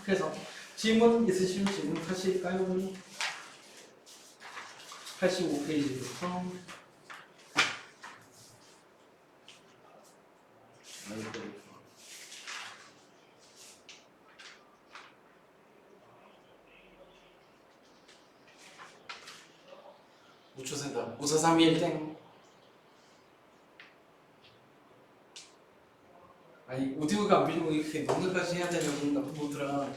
그래서 질문 있으시면 질문 하실까요? 85페이지부터 우초세다 5431 땡. 아니 오디오가 안 밀리고 이렇게 녹음까지 해야 되냐고 나쁜 놈들아.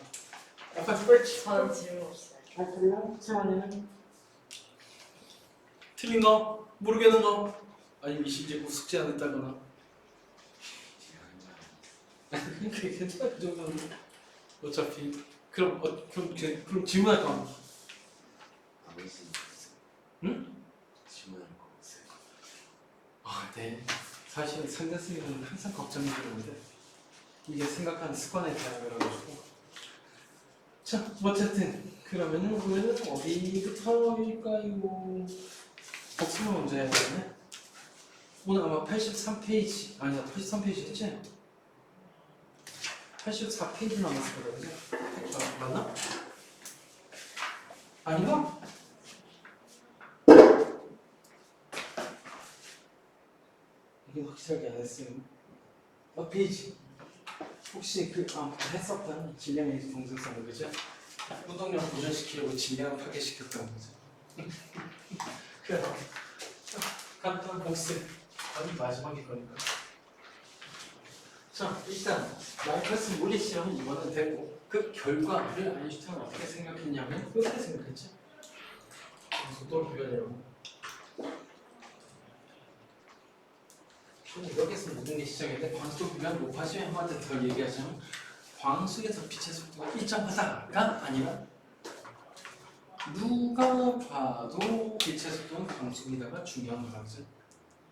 약간 뻘치. 저는 질문 없어요. 그래요? 채원이는? 틀린 거? 모르겠는 거? 아니면 실제 숙제 안 했다거나. 그게 괜찮아 그 정도는. 어차피 그럼 질문할 거. 응? 질문할 거 없어요. 아, 네. 사실 상대 스님은 항상 걱정이 되는데 이게 생각하는 습관에 대한 거라가지고. 자, 어쨌든 그러면은 오늘은 어디부터일까요? 복습을 먼저 해야 되네. 오늘 아마 83페이지 아니야 83페이지 했지? 84페이지 남았을 거거든요. 맞나? 아닌가? 이게 확실하게 안 했으면 몇 페이지? 혹시 했었던 질량의 동영상을 그죠? 운동량 보존시키려고 질량을 파괴시켰던 거죠. 그래서 간단한 복습 아니 마지막일 거니까. 자 일단 라이커스 물리 시험은 이번엔 됐고 그 결과를 아인슈타인은 어떻게 생각했냐면 이렇게 생각했지. 속도를 비교하려고. 여기서 모든 게 시작인데 광속 비교가 높아지면 한마디 더 얘기하자면 광속에서 빛의 속도가 일정하다가 아니라 누가 봐도 빛의 속도는 광속이다가 중요한 거라죠.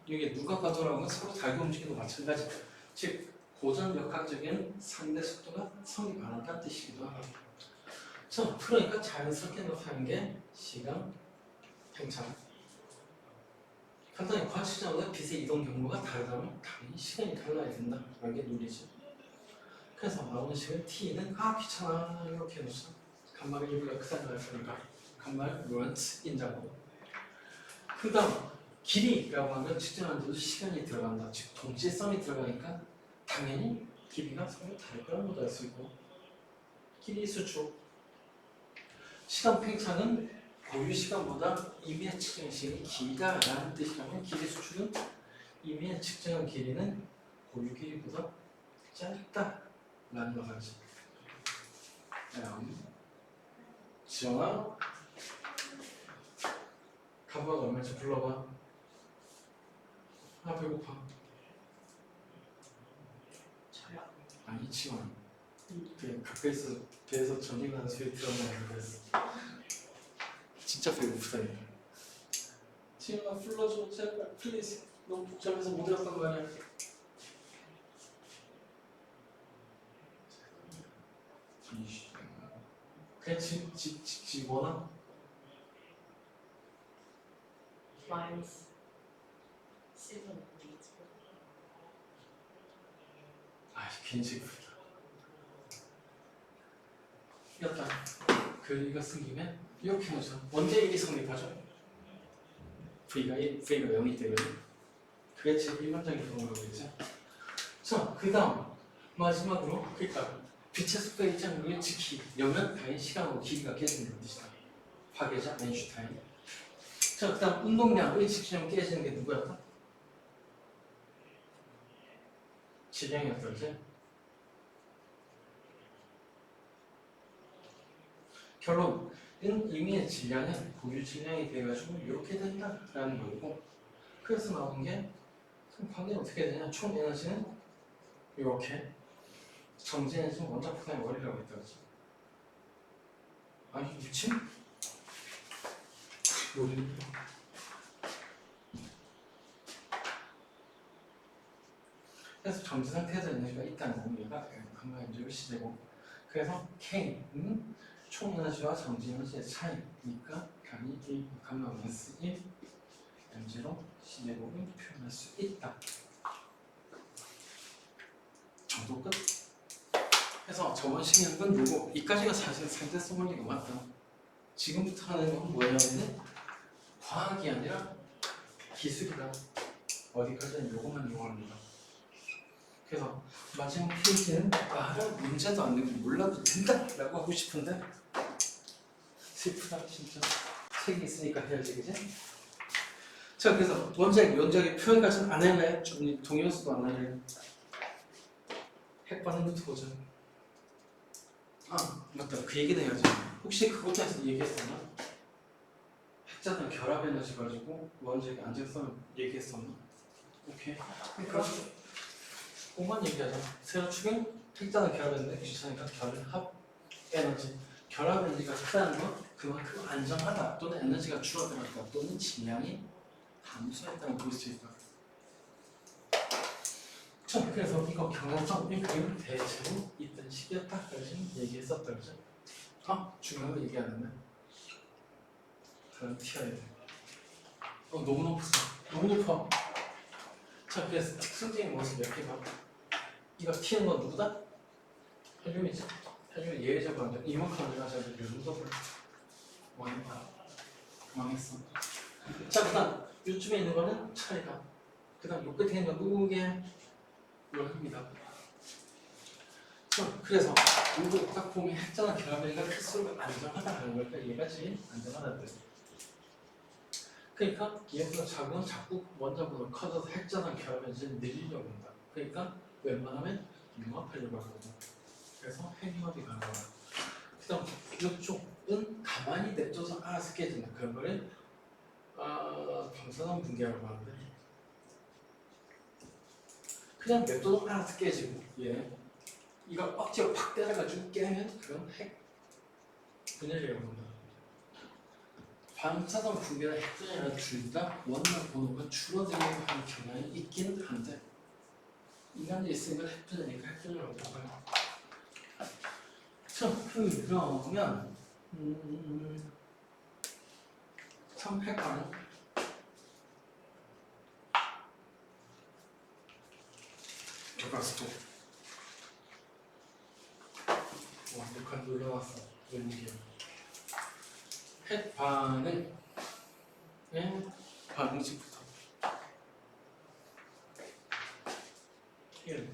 이게 누가 봐도라는 건 서로 달게 움직이도 마찬가지. 즉 고전역학적인 상대 속도가 성이 많았다는 뜻이기도 하고. 자, 그러니까 자연스럽게 나타나는 게 시간, 팽창. 간단히 과시자마다 빛의 이동 경로가 다르다면 당연히 시간이 달라야 된다. 이게 논리죠. 그래서 나오는 식은 t는 귀찮아 이렇게 해놓자. 간말의 일부가 크다는 거니까 간말 루런트 인자고. 그 다음 길이라고 하면 측정하는데도 시간이 들어간다. 즉 동시성이 들어가니까 당연히 길이가 서로 다를 거라는 것도 알 수 있고. 길이 수축. 시간 팽창은 고유 시간보다 임의의 측정 시간이 길다라는 뜻이라면 길이 수축은 임의의 측정한 길이는 고유 길이보다 짧다라는 거죠. 지영아, 간호가 얼마인지 불러봐. 아 배고파. 저요. 아니 지원. 그냥 가까이서 배에서 전기 나는 소리 들었나 그랬어. 진짜 배고프다니까. 지영아 불러줘 제발 플리즈. 너무 복잡해서 못 들었던 거 아니야? 그냥 지 뭐나? 마이너스 7. 괜히 부르다. 이었다. 이거 쓴 김에 이렇게 놓자. 언제 일이 성립하죠? V가 0이 되면 그게 제 일반적인 경우겠죠. 자, 그 다음 마지막으로 그러니까 빛의 속도 일정을 지키려면 당연히 시간하고 길이가 깨지는 뜻이다. 화계자 아인슈타인. 자, 그 다음 운동량을 지키려면 깨지는 게 누구였다? 질량이었다, 그지? 결론은 임의의 질량은 고유 질량이 돼가지고 이렇게 된다라는 거고. 그래서 나온 게 그럼 관계는 어떻게 되냐? 총 에너지는 이렇게. 정지 에너지는 원자 폭탄의 원리라고 했다, 그지? 아니 미친? 원리. 그래서 정지 상태에서 에너지가 있다는 의미가 강간적으로 시되고. 그래서 K는 총 에너지와 정지 에너지의 차이니까 당연히 1 감마 마이너스 1 M0 시제곱을 표현할 수 있다. 정도 끝. 그래서 그래서 저번 시간 건 요거 이까지가 사실 상대 써머리가 맞다. 지금부터 하는 건 뭐냐면은 과학이 아니라 기술이다. 어디까지는 요것만 이용합니다. 그래서 마지막 페이지는 문제도 안 내고 몰라도 된다라고 하고 싶은데 슬프다 진짜. 책이 있으니까 해야지 그지? 자 그래서 원작의 표현까지는 안 할래. 동요수도 안 할래. 핵반응부터 보자. 아 맞다 그 얘기도 해야지. 혹시 그것도 얘기했었나? 핵자들 결합 에너지 가지고 원자의 안정성 얘기했었나? 오케이. 그러니까 그것만 얘기하자. 세로 축은 핵자들 결합 에너지 귀찮으니까 결합 에너지. 결합 에너지가 크다는 건 그만큼 안정하다 또는 에너지가 줄어들었다 또는 질량이 감소했다는 볼 수 있다. 자, 그래서 이거 경향성 1은 대체로 있던 시기였다까지 얘기했었다 그죠? 중요한 거 얘기 안 했네. 그럼 튀어야 돼. 너무 높았어. 너무 높아. 자, 그래서 특성적인 모습 몇 개 봐. 이거 튀는 건 누구다? 헬륨이지. 헬륨이 예외적으로 안 돼. 이만큼 안 들어가서 요 정도 망했어. 자, 그 다음 요쯤에 있는 거는 차이가. 그 다음 요 끝에 있는 건 누구게? 요합니다. 그래서 이거 딱 보면 핵자나 결합에가 클수록 안정하다는 걸까? 얘가 제일 안정하다는 뜻. 그러니까 얘보다 작으면 자꾸 원자보다 커져서 핵자나 결합에는 늘리려고 한다. 그러니까 웬만하면 융합하려고 하거든. 그래서 핵융합이 가능하다. 그 다음 이쪽은 가만히 냅둬서 알아서 깨진다. 그런 거를 방사선 붕괴라고 하는데 그냥 냅둬도 알아서 깨지고 이거 억지로 팍 때려가지고 깨면 그건 핵 분열이라고 합니다. 방사선 붕괴나 핵분열이나 둘 다 원자 번호가 줄어들려고 하는 경향이 있긴 한데 인간이 있으니까 핵분열이니까 핵분열이라고 봐요. 자, 그러면 참 핵반응 교과서도 완벽한 눌러놨어. 웬일이야. 핵반응의 반응식부터 1.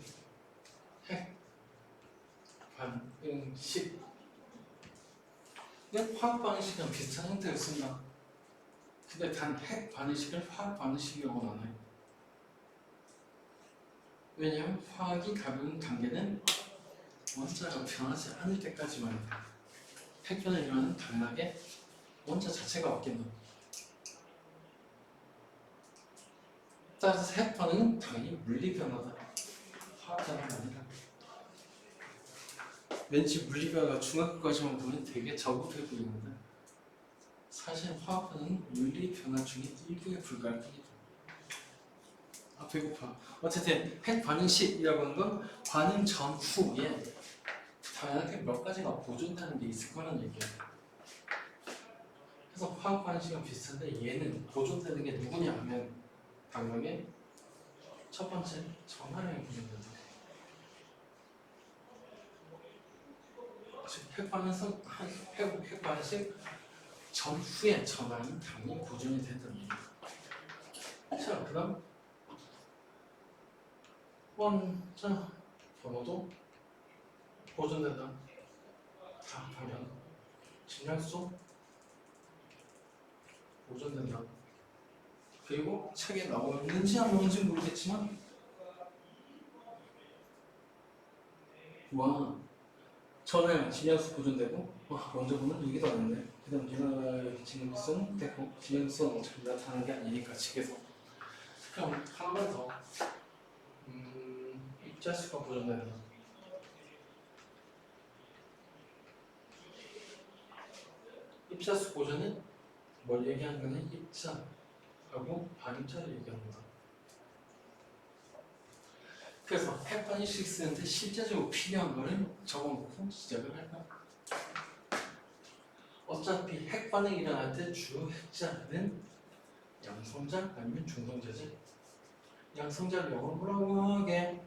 핵반응식 이건 화학 반응식이랑 비슷한 형태를 쓴다. 근데 단 핵 반응식을 화학 반응식이라고는 안 해요. 왜냐하면 화학이 가벼운 단계는 원자가 변하지 않을 때까지만 해요. 핵변을 일어나는 당연하게 원자 자체가 바뀐다. 따라서 핵반응은 당연히 물리변화다. 화학변화가 아니라. 왠지 물리변화가 중학교까지만 보면 되게 저급해 보이는데 사실 화학반응은 물리변화 중에 일부에 불과할 뿐이다. 배고파. 어쨌든 핵반응식이라고 하는 건 반응 전후에 당연하게 몇 가지가 보존되는 게 있을 거라는 얘기야. 그래서 화학 반응식은 비슷한데 얘는 보존되는 게 누구냐 하면 당연하게 첫 번째 전하량이 보존된다. 즉 핵반응식 전후에 전하량이 당연히 보존이 된다는 얘기야. 자, 그 다음 원자 번호도 보존된다. 다 당연. 질량수 보존된다. 그리고 책에 나오는지 안 나오는지 모르겠지만 전에 질량수 보존되고 먼저 보면 여기도 안 있네. 그 다음 질량수는 됐고 질량수는 어차피 나타나는 게 아니니까 책에서. 그럼 하나만 더 입자수가 보존된다. 입자수 보존은 뭘 얘기하는 거는 입자하고 반입자를 얘기합니다. 그래서 핵반응식 쓰는데 실제적으로 필요한 거를 적어놓고 시작을 할까? 어차피 핵반응이 일어날 때 주요 핵자는 양성자 아니면 중성자지. 양성자를 영어로 뭐라고 하게?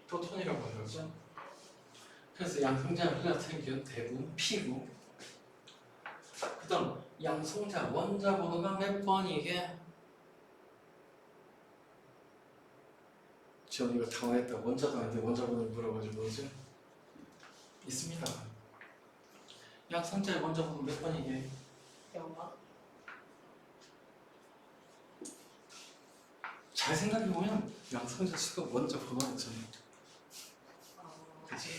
프로톤이라고 하는 거죠. 그래서 양성자 같은 경우는 대부분 P고, 그 다음 양성자 원자 번호가 몇 번이게? 지금 이거 당황했다. 원자도 아닌데 원자 번호를 물어가지고 뭐지? 있습니다. 양성자의 원자 번호 몇 번이게? 영화. 잘 생각해보면 양성자 수가 원자 번호가 있잖아. 그치?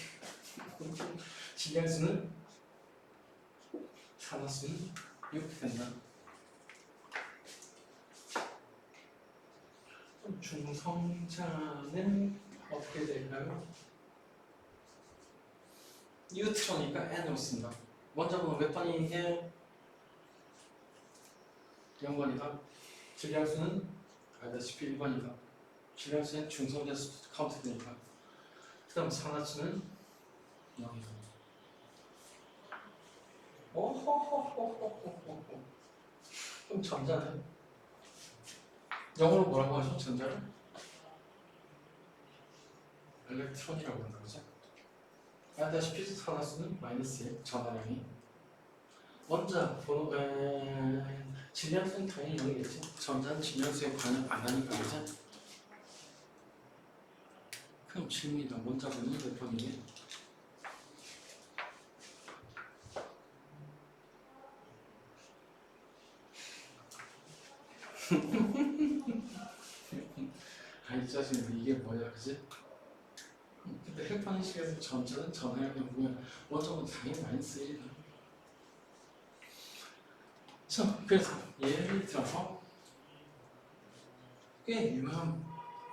질량수는 산화수는 이렇게 된다. 그럼 중성자는 어떻게 될까요? 뉴트로니까 N으로 쓴다. 원자 번호 몇 번이게? 0번이다. 질량수는 알다시피 1번이다. 질량수는 중성자 수 카운트 되니까. 그 다음 산화수는 0이다. 오호호호호호호. 그럼 전자는? 영어로 뭐라고 하죠? 전자를? 엘렉트론이라고 한다, 그죠? 알다시피 산화수는 -1, 전하량이. 원자 번호, 질량수는 당연히 0이겠지. 전자는 질량수에 반응 안 하니까, 그죠? 그럼 질문이다. 원자 번호는 몇 번이게? 아이 짜증나. 이게 뭐야, 그지? 근데 핵방식에서 전자는 전하량이 보면 원자는 당연히 -1이다. 자, 그래서 예를 들어서 꽤 유명한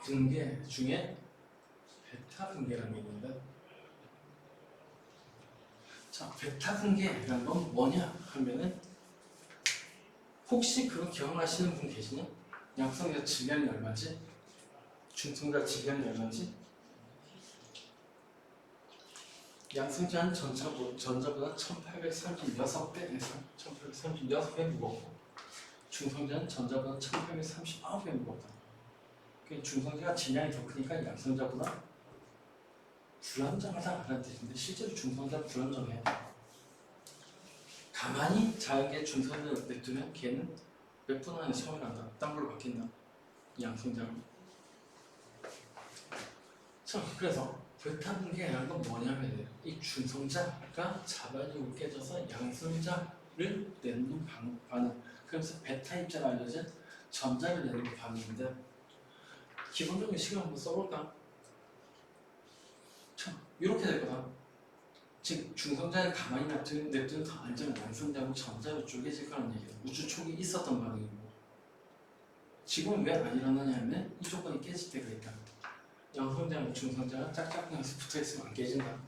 분계 중에 베타 분계라는 게 있는데, 자, 베타 분계라는 건 뭐냐 하면은, 혹시 그거 기억나시는 분 계시냐? 양성자 질량이 얼마지? 중성자 질량이 얼마지? 양성자는 전자보다 1836배, 1836배 무겁고, 중성자는 전자보다 1839배 무겁다. 중성자가 질량이 더 크니까 양성자보다 불안정하다라는 뜻인데, 실제로 중성자는 불안정해. 가만히 작게 중성자를 냅두면 걔는 몇 분 안에 소멸한다. 딴 걸로 바뀐다. 양성자로. 자, 그래서 베타 분계라는 건 뭐냐면, 이 중성자가 자반으로 깨져서 양성자를 내는 반응. 그래서 베타 입자로 알려진 전자를 내는 반응인데, 기본적인 식을 한번 써볼까? 자, 이렇게 될 거다. 즉, 중성자를 가만히 냅두면 더 안전한 양성자고 전자로 쪼개질 거라는 얘기다. 우주 초기 있었던 반응이고, 지금은 왜 안 일어나냐 하면 이 조건이 깨질 때가 있다. 양성자랑 중성자가 짝짝꿍해서 붙어있으면 안 깨진다.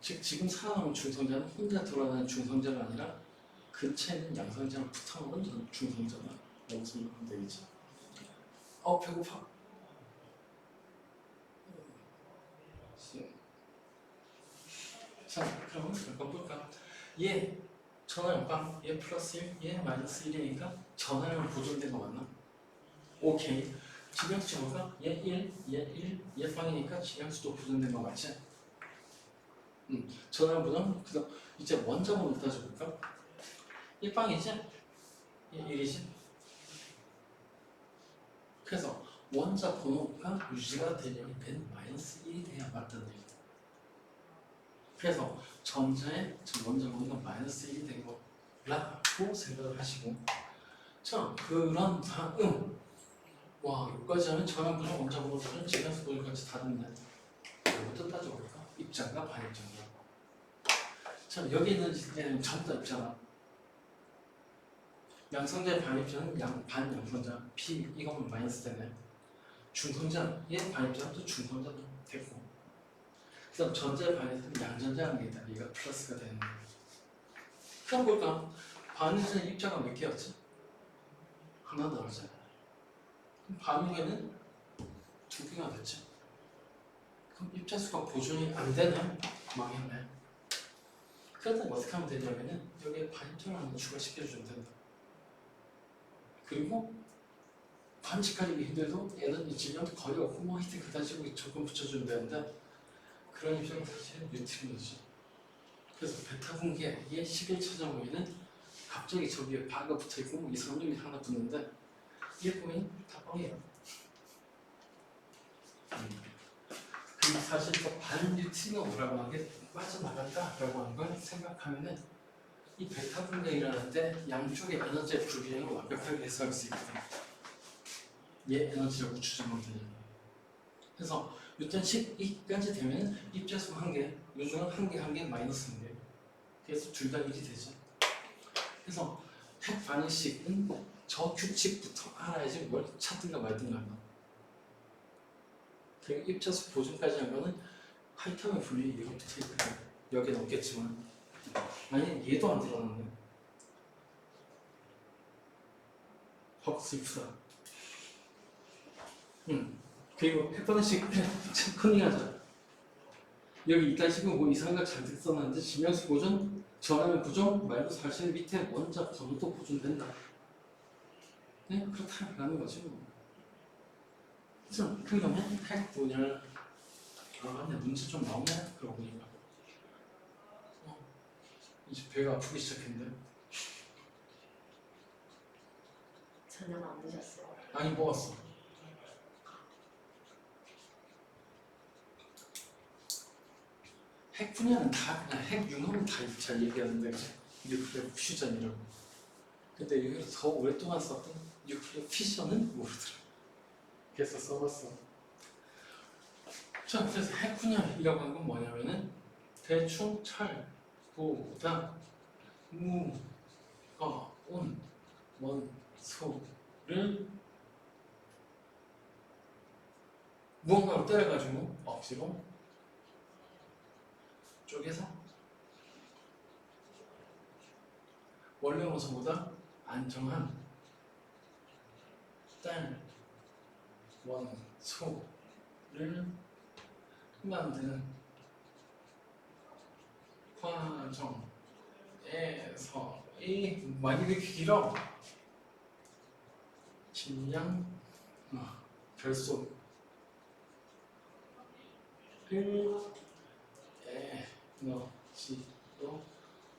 즉, 지금 살아남은 중성자는 혼자 돌아다니는 중성자가 아니라 근처에 있는 양성자랑 붙어먹은 중성자다 라고 생각하면 되겠지. 배고파. 자, 그러면 잠깐 볼까? 얘 전화용방, 얘 플러스 1, 얘 마이너스 1이니까 전화용 보존된 거 맞나? 오케이. 질량수 볼까? 얘 1, 얘 1, 얘 빵이니까 질량수도 보존된 거 맞지? 전화용 보존. 그다음 이제 원자 번호 따져볼까? 1빵이지? 얘 1이지? 그래서 원자 번호가 유지가 되려면 n-1이 돼야 맞다는 얘기다. 그래서 전자의 원자 번호가 -1이 된 거라고 생각을 하시고, 자, 그런 다음, 와, 여기까지 하면 전환 분석, 원자 번호 분석, 질량수 번호까지 다 됐네. 이것도 따져볼까? 입자가 반입자인가? 자, 여기 있는 얘는 전부 다 입자가, 양성자의 반입자는 반양성자 P, 이거는 마이너스 되네. 중성자, 얘 반입자는 또 중성자도 됐고, 그 다음 전자의 반입자는 양전자라는 게 있다. 얘가 플러스가 되는 거야. 그럼 볼까? 반응자는 입자가 몇 개였지? 하나 나오잖아. 그럼 반응에는 2개가 됐지. 그럼 입자 수가 보존이 안 되네? 망했네. 그렇다면 어떻게 하면 되냐면은 여기에 반입자를 하나 추가시켜주면 된다. 그리고 관측하기 힘들도 에너지 질량 거의 없고 뭐 하여튼 그다지고 조금 붙여주면 되는데 그런 입장은 사실은 뉴트리노지. 그래서 베타 분기에 이게 11차전 모에는 갑자기 저기 위에 바가 붙어있고 이산점이 하나 붙는데 이게 보면 다 뻥이에요. 그리고 사실 또 반뉴트리노라고 하는 게 빠져나간다라고 하는 걸 생각하면은 이 베타 분기가 일어날 때 양쪽의 에너지의 불균형을 완벽하게 해소할 수 있거든. 얘 에너지라고 추정하면 되잖아. 그래서 이땐 12까지 되면 입자수 1개, 요중은 1개, 1개, 마이너스 1개. 그래서 둘 다 1이 되죠. 그래서 핵 반응식은 저 규칙부터 알아야지 뭘 찾든가 말든가. 그리고 입자수 보존까지 하면은 하이탐의 분리 얘가 붙어있거든. 여기는 없겠지만 만약 얘도 안 들어갔네. 헉 슬프다. 그리고 핵반응식 컨닝하자. 여기 이따시고 뭐 이상한 거 잔뜩 써놨는데 질량수 보존, 전하면 부정 말고 사실 밑에 원자 번호도 보존된다. 네? 그렇다라는 거지 뭐. 그래서 그러면 핵 분열 맞네. 문제 좀 나오네. 그러고 보니까 이제 배가 아프기 시작했는데. 저녁 안 드셨어요? 아니 먹었어. 핵 분야는 다, 핵 융합은 다 잘 얘기하는데 뉴클리어 퓨전이라고. 근데 여기서 더 오랫동안 썼던 뉴클리어 피션은 모르더라. 그래서 써봤어. 자, 그래서 핵 분야이라고 하는 건 뭐냐면은 대충 철, 보다, 무, 온, 원, 소를 무언가로 때려가지고 억지로 쪼개서 원래 원소보다 안정한 딸, 원, 소를 만드는 과정에서 이 많이 이렇게 길어. 질량 별소를 에너지로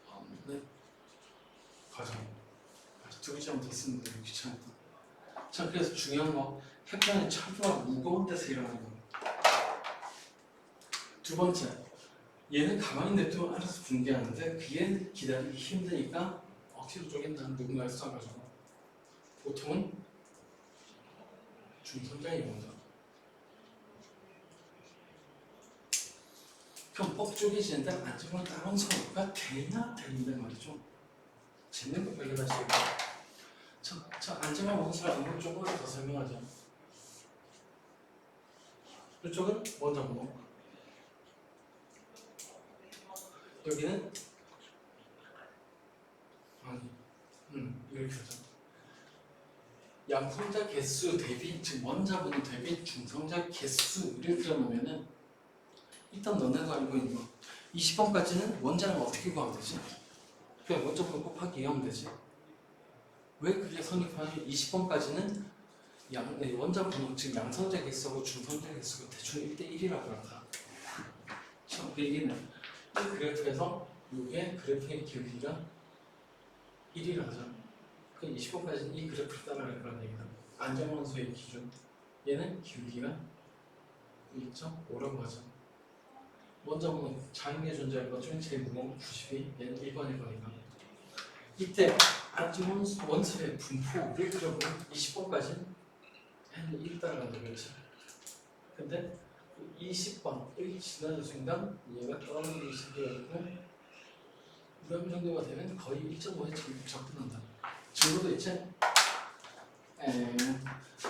없는 과정. 두 글자만 더 쓰는데 귀찮다. 자, 그래서 중요한 거 핵반응이 철도가 무거운 데서 일어나는 거. 두 번째, 얘는 가만히 냅두면 알아서 붕괴하는데 그게 기다리기 힘드니까 억지로 쪼갠다는 누군가를 써가지고 보통은 중성장이 온다. 그럼 뻑 쪼개지는데 안정을 따라온 서로가 되냐 되는데 말이죠. 재밌는 거 발견할 수 있고. 자, 안정한 원소라는 걸 조금 더 설명하자. 이쪽은 원자 번호. 여기는 이렇게 하자. 양성자 개수 대비, 즉 원자 번호 대비 중성자 개수를 그려놓으면은 일단 너네가 알고 있는 거 20번까지는 원자는 어떻게 구하면 되지? 그냥 원자 번호 곱하기 2 하면 되지. 왜 그게 성립하냐면 20번까지는 원자 번호, 즉 양성자 개수하고 중성자 개수가 대충 1대1이라고 한다. 그 얘기는 이 그래프에서 이게 그래프의 길이가 1이라죠. 그 20번까지는 이 그래프를 따라갈 거라는 얘기다. 안정원소의 기준. 얘는 길이가 1.5라고 하죠. 원자 번호 자연계 존재할 것 중에 제일 무거운 건 92, 얘는 1번일 거니까. 이때 안정원소의 분포를 그려보면 20번까지는 얘는 1 따라간다 그렇지. 근데 20번의 지나는 순간 얘가 떨어지기 시작해가지고 무렴 정도가 되면 거의 1.5에 접근한다. 증거도 있지?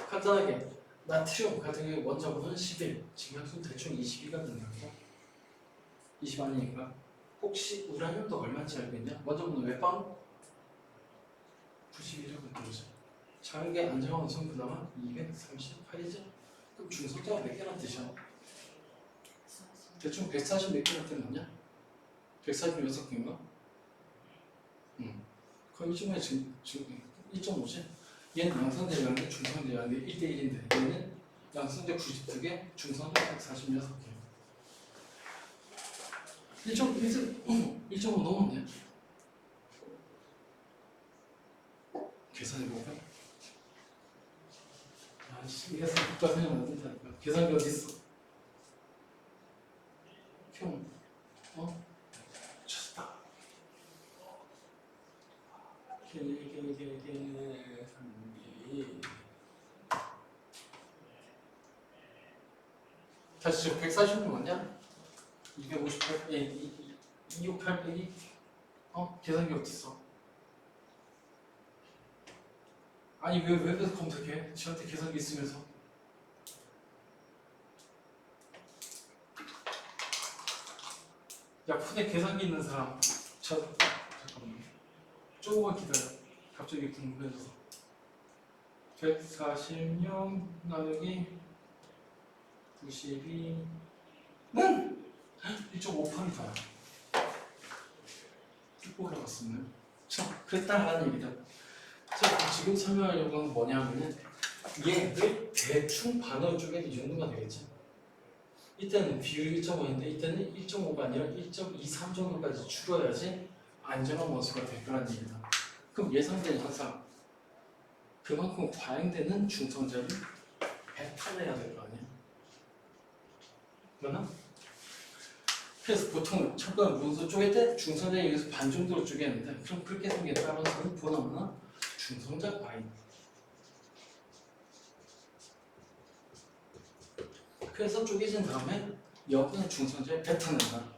간단하게 나트륨 같은 경우에 원자 번호는 11, 질량수 대충 22가 된다고. 20 아니니까. 혹시 우라늄도 얼마인지 알고 있냐? 원자 번호 몇 번? 91이라고 그러죠. 자연계 안정한 원소는 그나마 238이죠. 그럼 중성자가 몇 개나 되죠? 대충 140 몇 개나 되느냐? 146개인가? 거의 이쯤에 1.5지? 얘는 양성제라는 게 중성제라는 게 1대1인데 얘는 양성제 92개, 중성제 146개. 1.5 넘었네. 계산해볼까? 아씨, 이게 국가 생각 안 된다니까. 계산기 어딨어? 형, 쳤다. 계산기. 다시 140분 맞냐? 258, 268 빼기 계산기 어딨어? 아니 왜 웹에서 검색해? 지한테 계산기 있으면서. 야 폰에 계산기 있는 사람 잠깐만 조금만 기다려. 갑자기 궁금해져서. 146 나누기 92는 1.58이다. 쭉 올라갔었네. 자, 그랬다라는 얘기다. 자, 지금 설명하려고 하는 뭐냐면은 얘를 대충 반으로 쪼개면 이 정도가 되겠지. 이때는 비율이 1.5인데 이때는 1.5가 아니라 1.23 정도까지 줄어야지 안전한 원소가 될 거란 얘기다. 그럼 예상되는 항상 그만큼 과잉되는 중성자를 뱉어내야 될 거 아니야? 맞나? 그래서 보통 첫번 문서 쪼갤 때 중성자에 의해서 반 정도로 쪼개는데 그럼 그렇게 생긴 다른 선은 보나마나 중성자 과잉. 그래서 쪼개진 다음에 여기는 중성자를 뱉어낸다.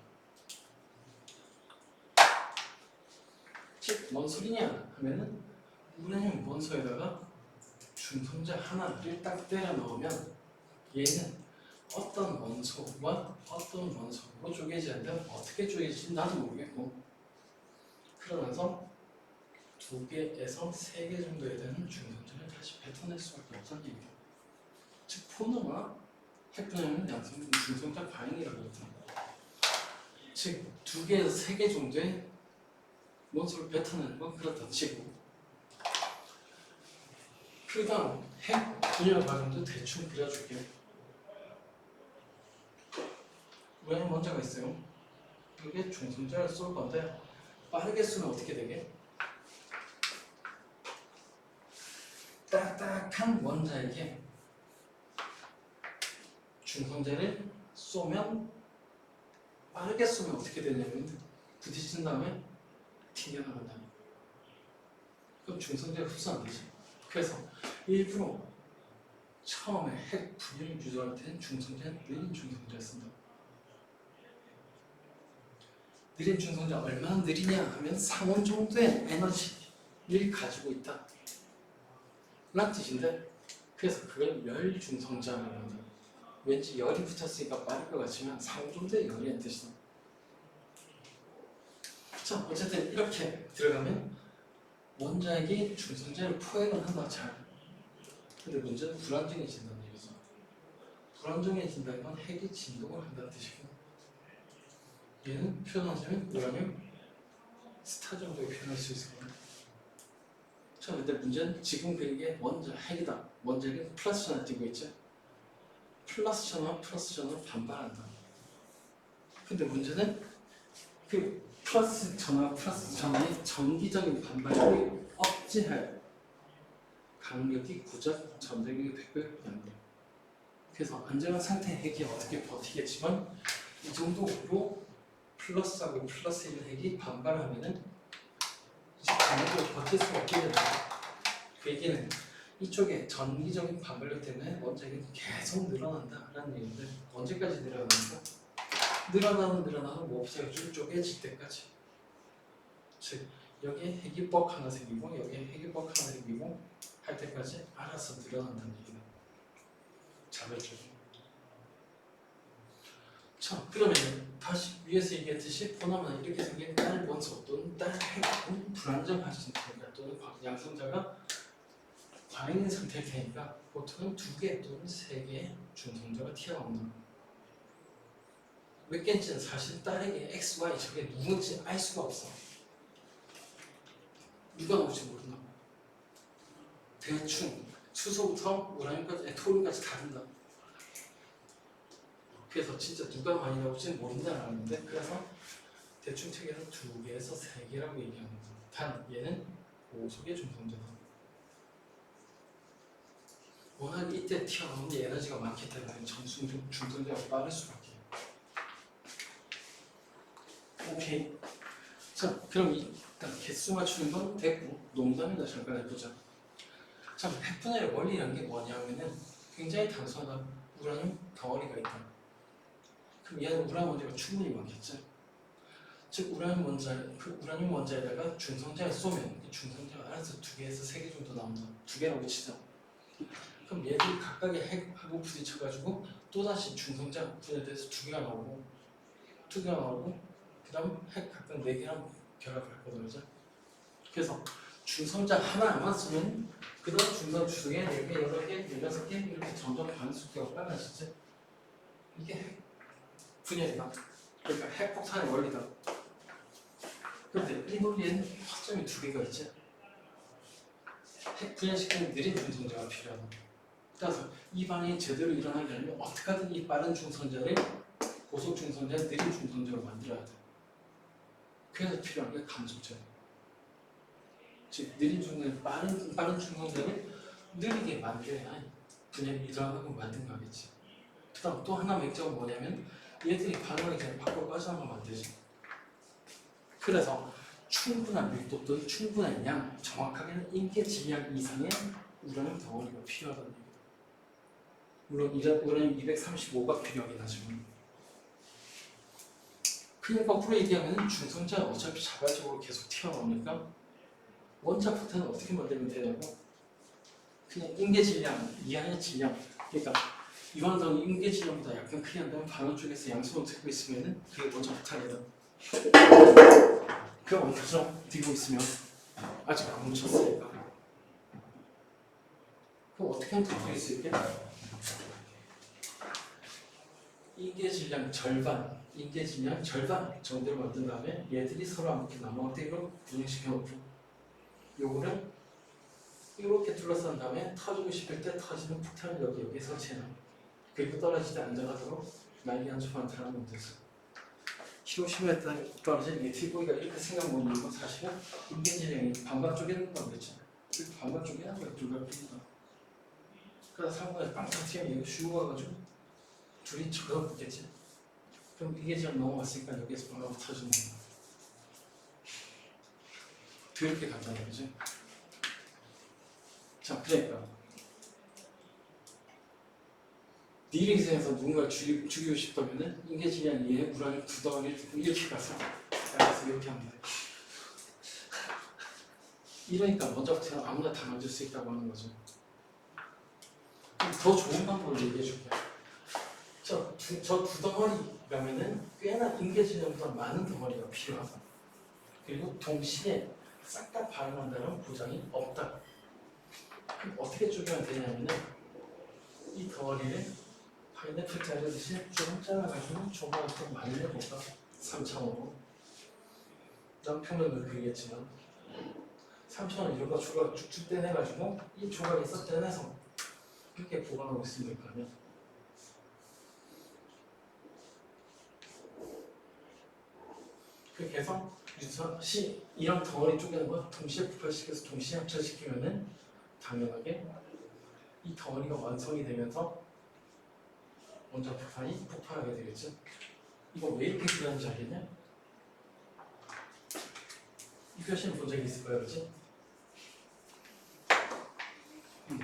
즉, 뭔 소리냐 하면은 우라늄 원소에다가 중성자 하나를 딱 때려 넣으면 얘는 어떤 원소와 어떤 원소로 쪼개지는데 어떻게 쪼개질지 나도 모르겠고 그러면서 2개에서 3개 정도에 되는 중성자를 다시 뱉어낼 수밖에 없다는 얘기죠. 즉 포너나 핵분해는 양성 중성자 과잉이라고 했다. 즉 2개에서 3개 정도의 원소를 뱉어내는 건 그렇다 치고 그 다음 핵 분열 과정도 대충 그려줄게요. 우라늄 원자가 있어요. 이게 중성자를 쏠 건데 빠르게 쏘면 어떻게 되게? 딱딱한 원자에게 중성자를 쏘면 빠르게 쏘면 어떻게 되냐면 부딪힌 다음에 튕겨나간다. 그럼 중성자가 흡수 안 되지. 그래서 일부러 처음에 핵 분열 유도할 때는 중성자는 느린 중성자를 쓴다. 느린 중성자 얼마나 느리냐 하면 상온 정도의 에너지를 가지고 있다 라는 뜻인데 그래서 그걸 열 중성자라고 한다. 왠지 열이 붙었으니까 빠를 것 같지만 상온 정도의 열이라는 뜻이다. 자, 어쨌든 이렇게 들어가면 원자에게 중성자를 포획을 한다. 잘. 근데 문제는 불안정해진다는 얘기죠. 불안정해진다는 건 핵이 진동을 한다는 뜻이고 얘는 표현하자면 우라늄 스타 정도에 표현할 수 있을 거예요. 자, 근데 문제는 지금 그게 원자 핵이다. 원자핵은 플러스 전화 띄고 있죠. 플러스 전화 반발한다. 근데 문제는 그 플러스 전화의 정기적인 반발력이 억제할 강력이 구적 전대기 백을 만들어. 그래서 안전한 상태의 핵이 어떻게 버티겠지만 이 정도로 플러스하고 플러스 있는 핵이 반발하면은 이제 전력을 버틸 수가 없게 된다. 그 얘기는 이쪽에 전기적인 반발력 때문에 원자핵이 계속 늘어난다라는 얘기인데 언제까지 늘어나는가? 늘어나는 몹새가 쭉 쪼개질 때까지. 즉 여기에 핵이 뻑 하나 생기고 여기에 핵이 뻑 하나 생기고 할 때까지 알아서 늘어난다는 얘기다. 자발적으로. 자, 그러면 다시 위에서 얘기했듯이 포나마나 이렇게 생긴 딸 원소 또는 딸 핵은 불안정한 상태니까 또는 양성자가 과잉인 상태일 테니까 보통은 2개 또는 3개의 중성자가 튀어나온다. 몇 개인지는 사실 딸에게 X, Y 저게 누군지 알 수가 없어. 누가 나올지 모른다고. 대충 수소부터 우라늄까지 토륨까지 다 된다. 그래서 진짜 누가 많이 나올지는 모른다는 알았는데 그래서 대충 책에서 2개에서 3개라고 얘기하는 거야. 단 얘는 고속의 중성자다. 워낙 이때 튀어나오는 에너지가 많기 때문에 중성자가 빠를 수밖에. 오케이. 자, 그럼 일단 개수 맞추는 건 됐고 농담이나 잠깐 해보자. 자, 핵분해의 원리라는 게 뭐냐면은 굉장히 단순하다. 우라늄 덩어리가 있다. 그럼 얘는 우라늄 원자가 충분히 많겠지. 즉 우라늄 원자에다가 중성자를 쏘면 이 중성자가 알아서 2개에서 3개 정도 나온다. 2개라고 치자. 그럼 얘들이 각각의 핵하고 부딪혀가지고 또다시 중성자 분해돼서 2개가 나오고 그 다음 핵 각각 4개랑 결합할 거죠. 그래서 중성자 하나만 쓰면 그 다음 중성자 2개, 4개, 8개, 16개 이렇게 점점 반수기가 빨라지지. 이게 핵 분열이다. 그러니까 핵폭탄의 원리다. 그런데 이 논리에는 허점이 2개가 있지. 핵 분열시키는 느린 중성자가 필요하다. 따라서 이 반응이 제대로 일어나려면 어떻게 하든 이 빠른 중성자를 고속 중성자, 느린 중성자로 만들어야 돼. 그래서 필요한 게 감속자예요. 즉 느린 중성자, 빠른 중성자를 느리게 만들어야 분열이 일어나고 만든 거겠지. 그다음 또 하나 맥점은 뭐냐면 얘들이 반응을 그냥 밖으로 빠져나가면 안 되지. 그래서 충분한 밀도 또는 충분한 양, 정확하게는 인계 질량 이상의 우라늄 덩어리가 필요하다는 얘기다. 물론 우라늄 235가 필요하긴 하지만 그냥 거꾸로 얘기하면 중성자는 어차피 자발적으로 계속 튀어나오니까 원자 포탄은 어떻게 만들면 되냐고 그냥 인계 질량 이하의 질량 그러니까 이완성이 인계 질량보다 약간 크게 한다면 반응 쪽에서 양수로 들고 있으면 그게 원자 포탄이다. 그 원자로 들고 있으면 아직 안 뭉쳤으니까 그럼 어떻게 하면 들고 있을 게 인계 질량 절반 정도로 만든 다음에 얘들이 서로 안 붙게 나머지로 분해시켜 놓고 요거를 이렇게 둘러싼 다음에 터지고 싶을 때 터지는 폭탄을 여기에 설치해놔. 그리고 떨어질 때 안전하도록 날개 한 줌 만들어놓으면 되죠. 히로시마에 떨어진 리틀보이가 이렇게 생각 못 이유가 사실은 인계 질량이 반반 쪽에는 거겠지. 반반 쪽에 한 거야. 둘다 뿐이다. 그래서 상관에 빵 터트리면 이거 슈 와가지고 둘이 저거 붙겠지. 그럼 이게 지금 넘어갔으니까 여기에서 바로 터지는 거야. 그렇게 간단한 거지. 자, 그러니까 니를 기생해서 누군가를 죽이고 싶다면은 인계 질량 이에 우라늄 2덩어리를 두고 이렇게 가서 이렇게 하면 돼. 이러니까 먼저부터 아무나 다 만들 수 있다고 하는 거죠. 더 좋은 방법을 얘기해 줄게. 저 2덩어리라면은 꽤나 인계 질량보다 많은 덩어리가 필요하다. 그리고 동시에 싹 다 반응한다는 보장이 없다. 그럼 어떻게 쪼개면 되냐면은 이 덩어리를 파인애플 자르듯이 좀 잘라가지고 조각을 좀 많이 내볼까? 3차원으로. 난 평면을 그리겠지만 3차원 이런 거 조각 쭉쭉 떼내가지고 이 조각에서 떼내서 이렇게 보관하고 있으면 될 거 아니야? 그렇게 해서 이런 덩어리 쪼개는 거 동시에 폭발시켜서 동시에 합체시키면은 당연하게 이 덩어리가 완성이 되면서 원자 폭탄이 폭발하게 되겠죠. 이거 왜 이렇게 그리는지 알겠냐? 이 표시는 본 적이 있을 거야, 그렇지?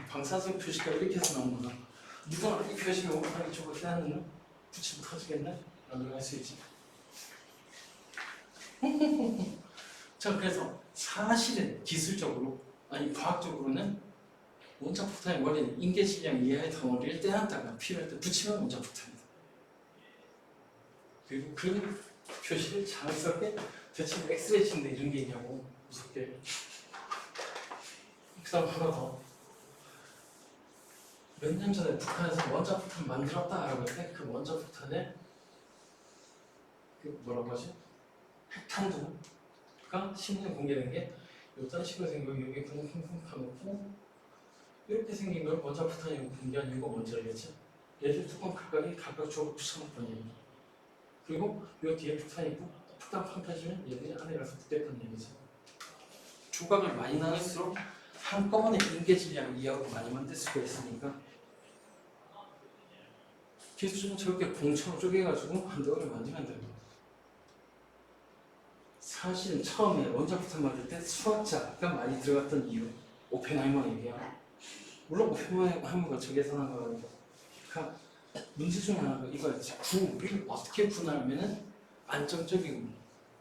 방사성 표시가 이렇게 해서 나오는구나. 누가 이 표시를 원하게 저거 해놨느냐? 붙이면 터지겠네? 라고 할 수 있지. 자, 그래서 사실은 기술적으로 아니 과학적으로는 원자 폭탄의 원리는 인계 질량 이하의 덩어리를 떼놨다가 필요할 때 붙이면 원자 폭탄이다. 그리고 그 표시를 자연스럽게 대체 엑스레이 찍는데 이런 게 있냐고 무섭게. 그 다음 하나 더. 몇 년 전에 북한에서 원자 폭탄 만들었다라고 할 때 그 원자 폭탄에 그 뭐라고 하지? 핵탄두가 신문에 공개된 게 어떤 식으로 생겨 여기 쿵쿵쿵 가놓고 이렇게 생긴 걸 원자폭탄이라고 분류한 이유가 뭔지 알겠지? 얘들 뚜껑 각각 주로 붙여놨던 얘기. 그리고 이 뒤에 폭탄이 있고 폭탄 판타지면 얘들이 안에 가서 붙겠다는 얘기지. 조각을 많이 나눌수록 한꺼번에 인계질량 이하고 많이 만들 수가 있으니까 기술은 저렇게 공처럼 쪼개가지고 한덩어리 만들면 돼요. 사실은 처음에 원자폭탄 만들 때 수학자가 많이 들어갔던 이유 오펜하이머 얘기야. 물론 오펜하이머가 저 계산한 거라니까. 그러니까 문제 중에 하나가 이거였지. 구를 어떻게 분할하면 안정적이고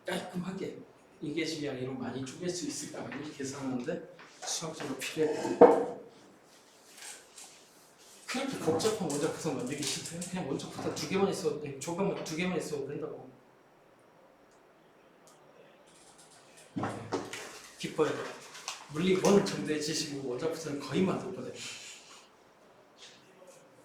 깔끔하게 인계질량으로 많이 쪼갤 수 있을까 이렇게 계산하는데 수학적으로 필요했고 그렇게 복잡한 원자폭탄 만들기 싫대요. 그냥 원자폭탄 2개만 있어도 돼. 조각만 2개만 있어도 된다고. 기뻐요. 물리 원 정도의 지식으로 원자폭탄을 거의 만들거든.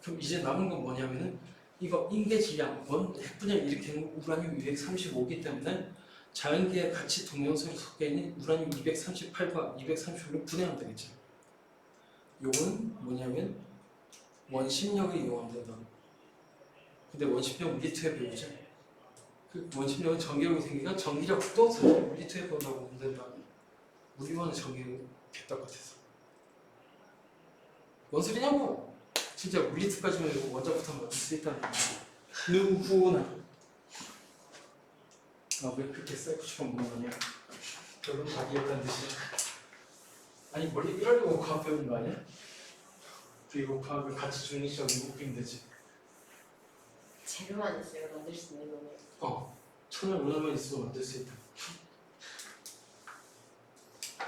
그럼 이제 남은 건 뭐냐면은 이거 인계질량 핵분열 일으키는 우라늄 235이기 때문에 자연계에 같이 동영설이 섞여 있는 우라늄 238과 236을 분해하면 되겠죠. 요건 뭐냐면 원심력을 이용하면 된다. 근데 원심력 우리 투에 배우죠. 그 원심력은 전기력이 생기니까 전기력도 사실 우리 투에 본다고 보면 된다. 우리와는 전기력이 개떡같아서. 뭔 소리냐고! 진짜 물리투까지만 해도 원자폭탄 만들 수 있다는 거지. 누구나. 아, 왜 그렇게 사이코처럼 보는 거냐? 결론 다 이해했다는 뜻이야. 아니, 원래 이러려고 과학 배우는 거 아니야? 그리고 과학을 같이 중립적으로 웃기면 되지. 재료만 있어요. 만들 수 있는 거는. 천을 원하면 있으면 만들 수 있다.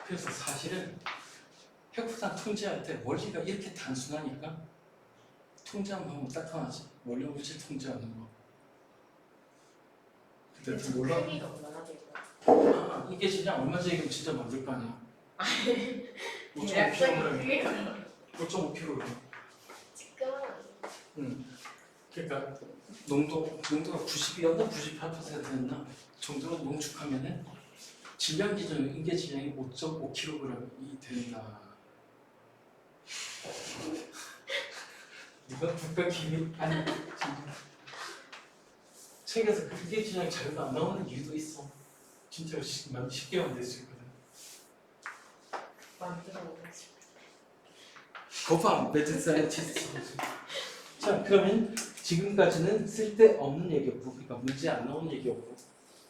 그래서 사실은 핵폭탄 통제할 때 원리가 이렇게 단순하니까 통제하는 방법 딱 하나지. 원리 물질 통제하는 거. 근데 또 몰라. 크기가 얼마나 될까요? 이게 진짜 얼마짜리면 진짜 만들 거 아니야. 대략적인 5.5kg. 크기가 5.5kg. 지금은 그러니까 농도가 90이었나 98%였나 정도로 농축하면은 질량 기준 인계 질량이 5.5kg이 된다. 이건 국가 기밀 아니 책에서 인계 질량 자료가 안 나오는 이유도 있어. 진짜 쉽게 만들 수 있거든. 만들어 먹었어요. 거봐 매드 사이언티스트. 자 그러면 지금까지는 쓸데없는 얘기였고 그러니까 문제 안 나오는 얘기였고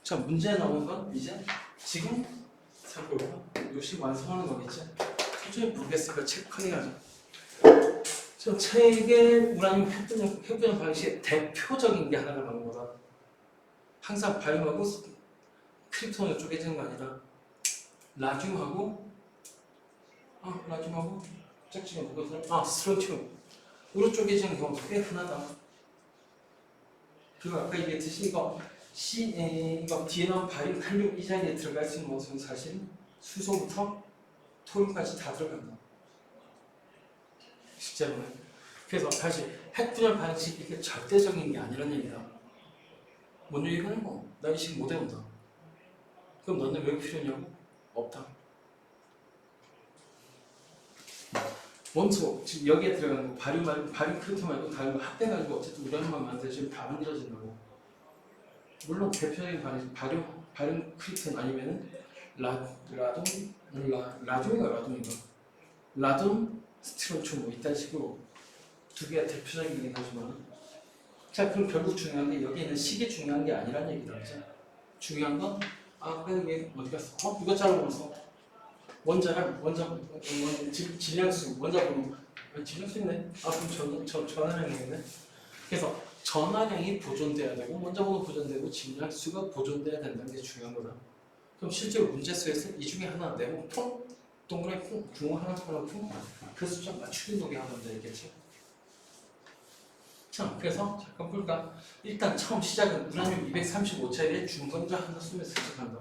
자 문제 나오는 건 이제 지금 살펴보고 요시 완성하는 거겠지. 도저히 모르겠으니까 책 커닝하자. 저 책의 우라늄 핵분열 방식의 대표적인 게 하나가 나온 거다. 항상 바륨하고 크립톤으로 쪼개지는 거 아니라 라듐하고 짝지가 뭐거든? 스트론튬으로 쪼개지는 경우가 꽤 흔하다. 그리고 아까 얘기했듯이 이거 뒤에 나온 바륨, 칼륨 이 자리에 들어갈 수 있는 것은 사실 수소부터 토륨까지 다 들어간다. 실제로는. 그래서 사실 핵분열 방식이 이게 절대적인 게 아니란 얘기다. 뭔 얘기하는 거? 나 이 식 못 외운다. 그럼 너는 왜 필요냐고? 없다. 원소, 지금 여기에 들어가는 거 바륨 말고 바륨 크리톤 말고 다른 거 합해가지고 어쨌든 우라늄만 만들어지면 다 만들어진다고. 물론 대표적인 바륨 크리톤 아니면은 라돈 스티론튬 뭐 이딴 식으로 두 개가 대표적이긴 하지만 자 그럼 결국 중요한 게 여기 있는 식이 중요한 게 아니란 얘기다. 그치? 중요한 건 아까 여기 어디 갔어? 이거 잘라보면서 질량수 원자번호 질량수 있네. 그럼 전화량이 있네. 그래서 전화량이 보존돼야 되고 원자번호 보존되고 질량수가 보존돼야 된다는 게 중요한 거다. 그럼 실제로 문제수에서 이 중에 하나 네모 동그라미 구멍 하나 쳐놓고 그 숫자 맞추기 노기 하면 되겠지. 자, 그래서 잠깐 볼까? 일단 처음 시작은 우라늄 235짜리의 중성자 하나 쓰면서 시작한다.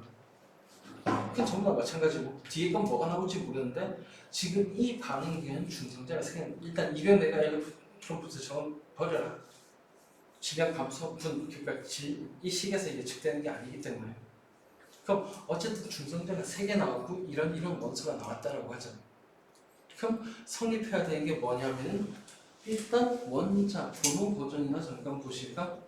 그건 전부 다 마찬가지고 뒤에 건 뭐가 나올지 모르는데 지금 이 반응기는 중성자가 생긴 일단 200메가일프롬부터 저건 버려라. 질량 감소분 그러니까 이 식에서 예측되는 게 아니기 때문에 그럼 어쨌든 중성자가 3개 나오고 이런 원소가 나왔다라고 하잖아. 그럼 성립해야 되는 게 뭐냐면 일단 원자 번호 버전이나 잠깐 보실까?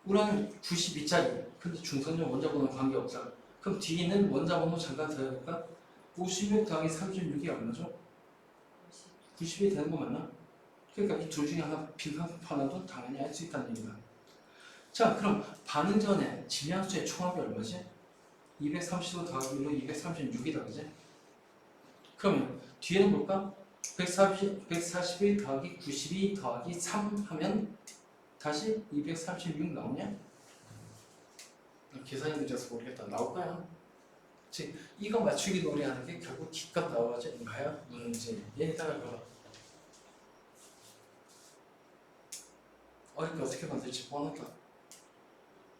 우라는 92짜리. 근데 중성적 원자 번호 관계없잖아. 그럼 뒤에 있는 원자 번호 잠깐 들어볼까? 56 더하기 36이 얼마죠? 90이 되는 거 맞나? 그러니까 이 둘 중에 하나 빈칸하나도 당연히 할 수 있다는 얘기다. 자, 그럼 반응 전에 질량수의 총합이 얼마지? 235 더하기 1로 236이다, 그지? 그러면 뒤에는 볼까? 141 더하기 92 더하기 3 하면 다시 236 나오냐? 계산이 늦어서 모르겠다. 나올 거야. 즉, 이거 맞추기 놀이하는 게 결국 기껏 나와가지고 인가야? 문제. 얘 따라가봐. 어렵게 어떻게 만들지 뻔하다.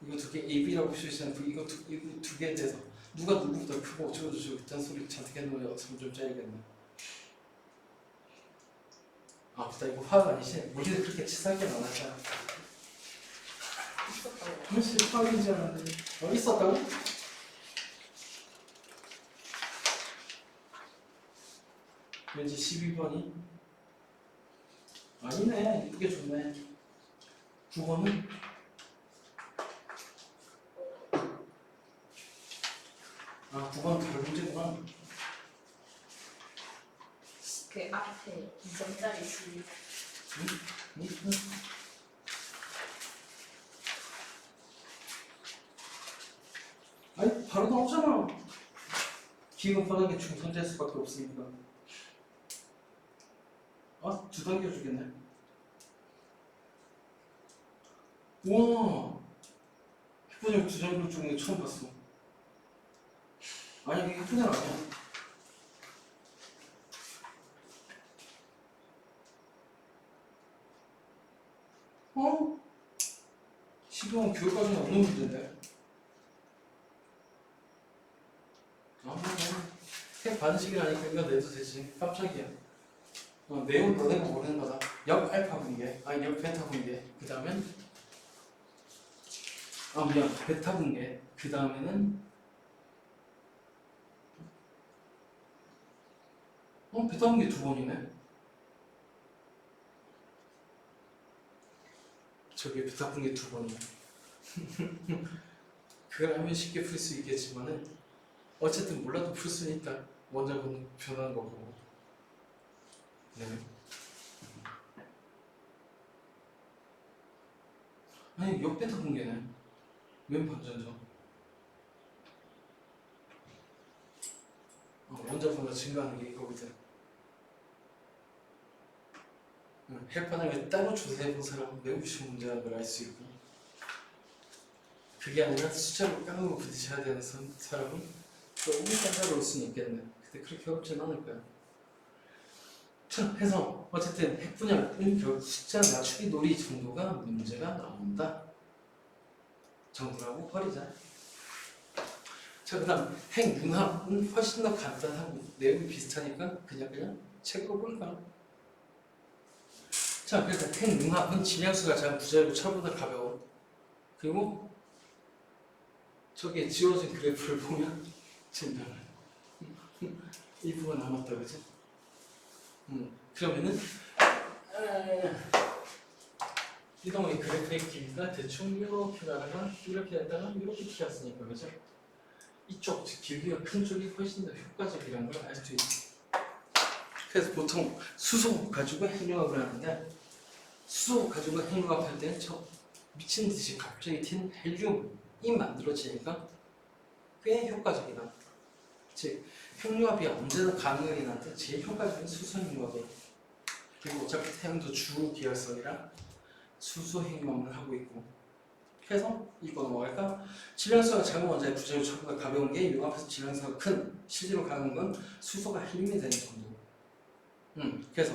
이거 두 개 AB라고 쓰시는 이거 두 개에 대해서 누가 누구보다 크고 어쩌고저쩌고 그딴 소리 잔뜩 해놓으면 좀 짜리겠네. 아, 맞다. 이거 화학 아니지? 우리도 그렇게 치사하게 안 하잖아. 있었다고. 무슨 화학인 줄 알았는데. 있었다고? 왠지 12번이? 아니네. 이쁘게 좋네. 9번은? 아, 9번 별 문제구나. 그 앞에 2점짜리 수. 응? 아니, 바로 나오잖아. 기본 바닥에 중성될 수밖에 없으니까. 아, 두 단계 주겠네. 우와! 핵분열 두 단계 주는 거 처음 봤어. 아니, 이게 핵분열 아니야. 어? 시도한 교육과정에 없는 문제인데. 핵 반식이라니까 이거 내도 되지. 깜짝이야. 내용 너네가 모르는 거다. 역 알파 분계, 역 베타 분계. 그 다음엔 미안, 베타 분계. 그 다음에는 베타 분계 두 번이네. 저기 베타 분계 두 번이야. 그걸 하면 쉽게 풀 수 있겠지만은 어쨌든 몰라도 풀 수는 있다. 원자번호 변하는 거고. 네. 아니, 역베타 분계네. 웬 반전자? 원자번호 증가하는 게 이거거든. 핵반응을 따로 조사해본 사람은 매우 쉬운 문제라는 걸 알 수 있고, 그게 아니라 숫자로 깡으로 부딪혀야 되는 사람은 조금 까다로울 수는 있겠네. 근데 그렇게 어렵진 않을 거야. 자, 해서 어쨌든 핵분열은 결국 숫자 맞추기 놀이 정도가 문제가 나온다 정도라고 버리자. 자, 그 다음 핵융합은 훨씬 더 간단하고 내용이 비슷하니까 그냥 책으로 볼까. 자, 그러니까 핵융합은 질량수가 작은 부자율 철보다 가벼워. 그리고 저기에 지워진 그래프를 보면 진짜 이 부분 남았다, 그지? 그러면은 이동의 그래프의 길이가 대충 이렇게 가다가 이렇게 했다가 이렇게 튀었으니까, 그죠? 이쪽, 즉 길이가 큰 쪽이 훨씬 더 효과적이라는 걸 알 수 있어. 그래서 보통 수소 가지고 핵융합을 하는데, 수소 가지고 핵융합할 때는 미친 듯이 갑자기 튄 헬륨이 만들어지니까 꽤 효과적이다. 즉, 핵융합이 언제나 가능하긴 한데 제일 효과적인 수소 핵융합이에요. 그리고 어차피 태양도 주 기혈성이라 수소 핵융합을 하고 있고, 그래서 이거 뭐랄까? 질량수가 작은 원자의 부자율 철보다 가벼운 게 융합해서 질량수가 큰, 실제로 가는 건 수소가 헬륨이 되는 정도. 그래서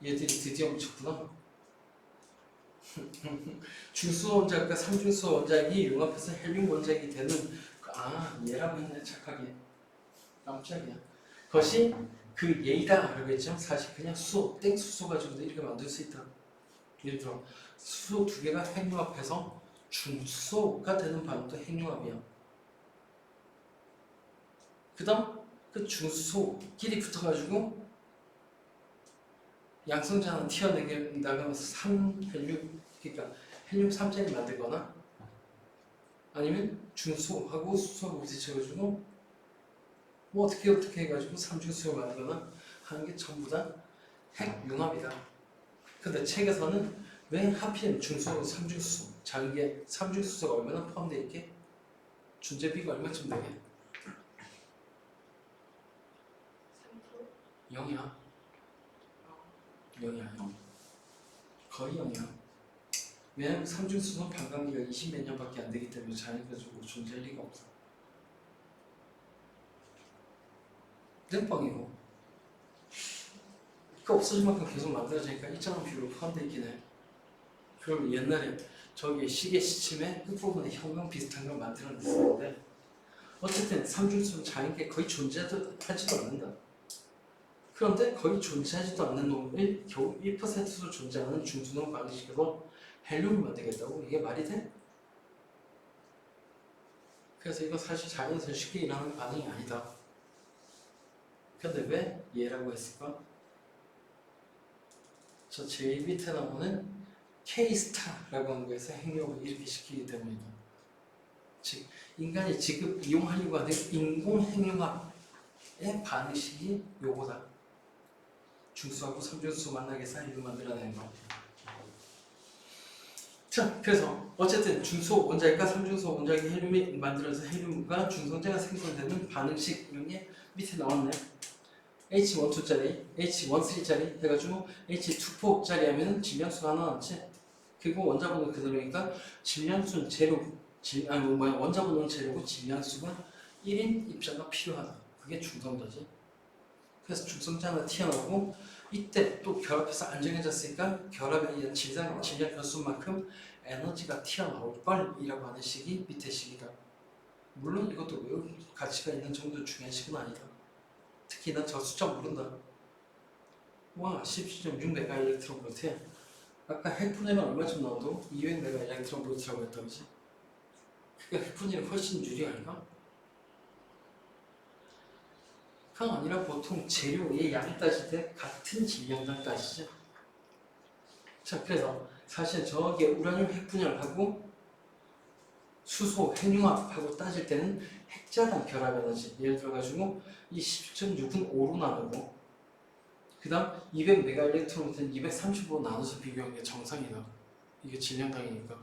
얘들이 드디어 미쳤구나. 중수소 원자가 삼중수소 원자액이 융합해서 헬륨 원자액이 되는, 얘라고 했네. 착하게. 깜짝이야. 그것이 그 얘이다 그러겠죠. 사실 그냥 수소, 땡수소 가지고도 이렇게 만들 수 있다. 예를 들어 수소 두 개가 핵융합해서 중수소가 되는 반응도 핵융합이야. 그 다음 그 중수소끼리 붙어가지고 양성자는 튀어나가면서 3헬륨, 그러니까 헬륨 3자를 만들거나 아니면 중수소하고 수소하고 부딪혀가지고 뭐 어떻게 해가지고 삼중수소를 만들거나 하는 게 전부 다 핵융합이다. 근데 책에서는 왜 하필 중수소, 삼중수소, 자기의 삼중수소가 얼마나 포함되어 있게? 존재비가 얼마쯤 되게? 3%? 0이야. 0이야, 0. 거의 0이야. 왜냐면 삼중수소는 반감기가 20몇 년밖에 안 되기 때문에 자연적으로 존재할 리가 없어. 땜빵이고. 그 없어질 만큼 계속 만들어지니까 일정한 비율로 포함되어 있긴 해. 그럼 옛날에 저기 시계 시침의 끝부분에 형광 비슷한 걸 만들어냈었는데 어쨌든 삼중수는 자연계 거의 존재하지도 않는다. 그런데 거의 존재하지도 않는 놈을 겨우 1%도 존재하는 중수놈 방식으로 헬륨을 만들겠다고? 이게 말이 돼? 그래서 이거 사실 자연에서 쉽게 일어나는 반응이 아니다. 근데 왜 얘라고 했을까? 저 제일 밑에 나오는 K-스타라고 하는 거에서 핵융합을 이렇게 시키기 때문이다. 즉 인간이 지금 이용하려고 하는 인공 핵융합의 반응식이 요거다. 중수하고 삼중수 만나게 해서 헬륨 만들어내는 거. 자, 그래서 어쨌든 중수 원자핵과 삼중수 원자핵의 헬륨이 만들어서 헬륨과 중성자가 생성되는 반응식 이런 게 밑에 나왔네. H12짜리, H13짜리 해가지고 H24짜리 하면은 질량수가 하나 남지. 그리고 원자번호 그대로니까 질량수는 제로, 원자번호는 제로고 질량수가 1인 입자가 필요하다. 그게 중성자지. 그래서 중성자 하나 튀어나오고 이때 또 결합해서 안정해졌으니까 결합에 의한 질량 변수만큼 에너지가 튀어나올 걸이라고 하는 식이 밑에 식이다. 물론 이것도 매우 가치가 있는 정도 중요한 식은 아니다. 특히 난 저 숫자 모른다. 와, 17.6 메가 일렉트론 볼트야. 아까 핵분해는 얼마쯤 나와도 200 메가 일렉트론 볼트라고 했다, 그지? 그게 핵분해는 훨씬 유리 아닌가? 그건 아니라 보통 재료의 양을 따질 때 같은 질량당 따지죠. 자, 그래서 사실 저게 우라늄 핵분열을 하고 수소 핵융합하고 따질 때는 핵자당 결합 에너지 예를 들어가지고 이 10.6은 5로 나누고 그 다음 200 메가 일렉트론부터는 235로 나눠서 비교하는 게 정상이다. 이게 질량당이니까.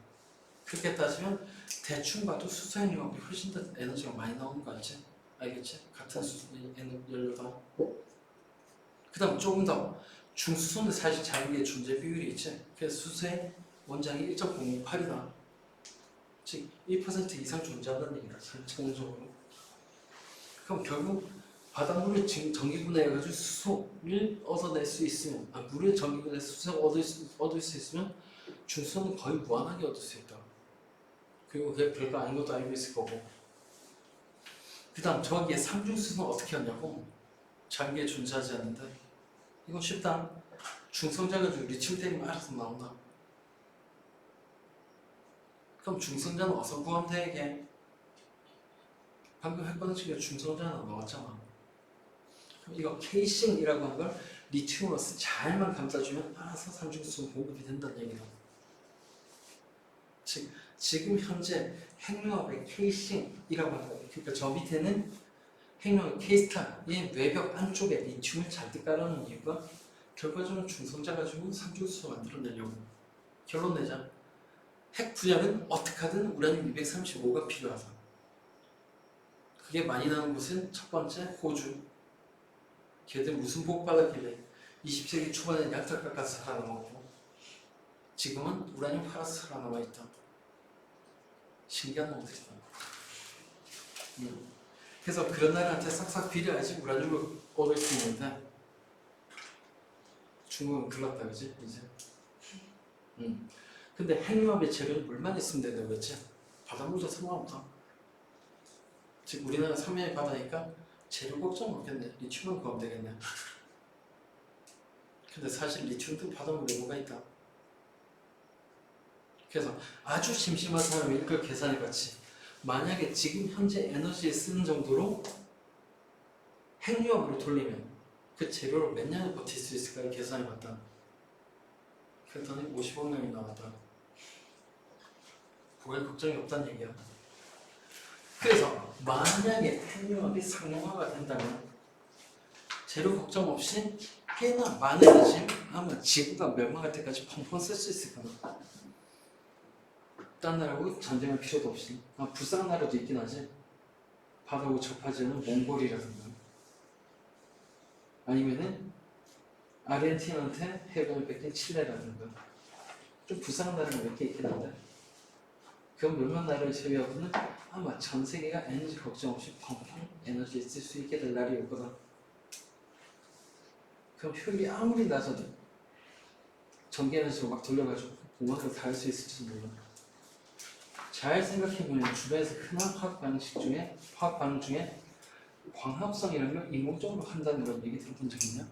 그렇게 따지면 대충 봐도 수소 핵융합이 훨씬 더 에너지가 많이 나오는 거 알지? 알겠지? 같은 수준의 연료다. 그 다음 조금 더 중수소는 사실 자기의 존재 비율이 있지. 그래서 수소의 원장이 1.068이다. 즉 1% 이상 존재한다는 얘기다. 전체적으로. 그럼 결국 바닷물을 전기분해해가지고 수소를 얻어낼 수 있으면 물을 전기분해해서 수소를 얻을 수 있으면 중수소는 거의 무한하게 얻을 수 있다. 그리고 그게 별거 아닌 것도 알고 있을 거고. 그 다음 저기에 삼중수소는 어떻게 하냐고. 자기에 존재하지 않는데 이건 쉽다. 중성자 가지고 리튬 때리면 알아서 나온다. 그럼 중성자는 어디서 구하면 되게? 방금 했던 식의 중성자는 나왔잖아. 그럼 이거 케이싱이라고 하는 걸 리튬으로서 잘만 감싸주면 알아서 삼중수소 공급이 된다는 얘기다. 즉 지금 현재 핵융합의 케이싱이라고 하는 거예요. 그러니까 저 밑에는 핵융합 K스타의 외벽 안쪽에 리튬을 잔뜩 깔아놓은 이유가 결과적으로 중성자 가지고 삼중수소 만들어내려고. 결론 내자. 핵 분열은 어떻게 하든 우라늄 235가 필요하다. 그게 많이 나는 곳은 첫 번째 호주. 걔들 무슨 복 받았길래 20세기 초반에 약탈 깎아서 살아남았고 지금은 우라늄 팔아서 살아남아 있다. 신기한 놈들이다. 그래서 그런 나라한테 싹싹 비려야지 우라늄을 얻을 수 있는데 중국은 글렀다 그지 이제. 근데 핵융합의 재료는 물만 있으면 된다고 했지. 바닷물도 상관없다. 즉 우리나라 삼해의 바다니까 재료 걱정 없겠네. 리튬만 구하면 되겠네. 근데 사실 리튬도 바닷물에 뭐가 있다. 그래서 아주 심심한 사람이 이걸 계산해봤지. 만약에 지금 현재 에너지에 쓰는 정도로 핵융합으로 돌리면 그 재료를 몇 년을 버틸 수 있을까를 계산해봤다. 그랬더니 50억 년이 나왔다. 그거에 걱정이 없다는 얘기야. 그래서 만약에 핵융합이 상용화가 된다면 재료 걱정 없이 꽤나 많은 에너지 아마 지구가 멸망할 때까지 펑펑 쓸 수 있을 거다. 딴 나라하고 전쟁할 필요도 없이. 불쌍한 나라도 있긴 하지. 바다하고 접하지 않은 몽골이라든가 아니면은 아르헨티나한테 해변을 뺏긴 칠레라든가 좀 불쌍한 나라가 몇 개 있긴 한데 그 몇몇 나라를 제외하고는 아마 전 세계가 에너지 걱정 없이 펑펑 에너지에 쓸 수 있게 될 날이 올 거다. 그럼 효율이 아무리 낮아도 전기 에너지로 막 돌려가지고 뭔가를 다 할 수 있을지도 몰라. 잘 생각해보면 주변에서 흔한 화학 반응 중에 광합성이라는 걸 인공적으로 한다는 걸 얘기 들어본 적 있냐?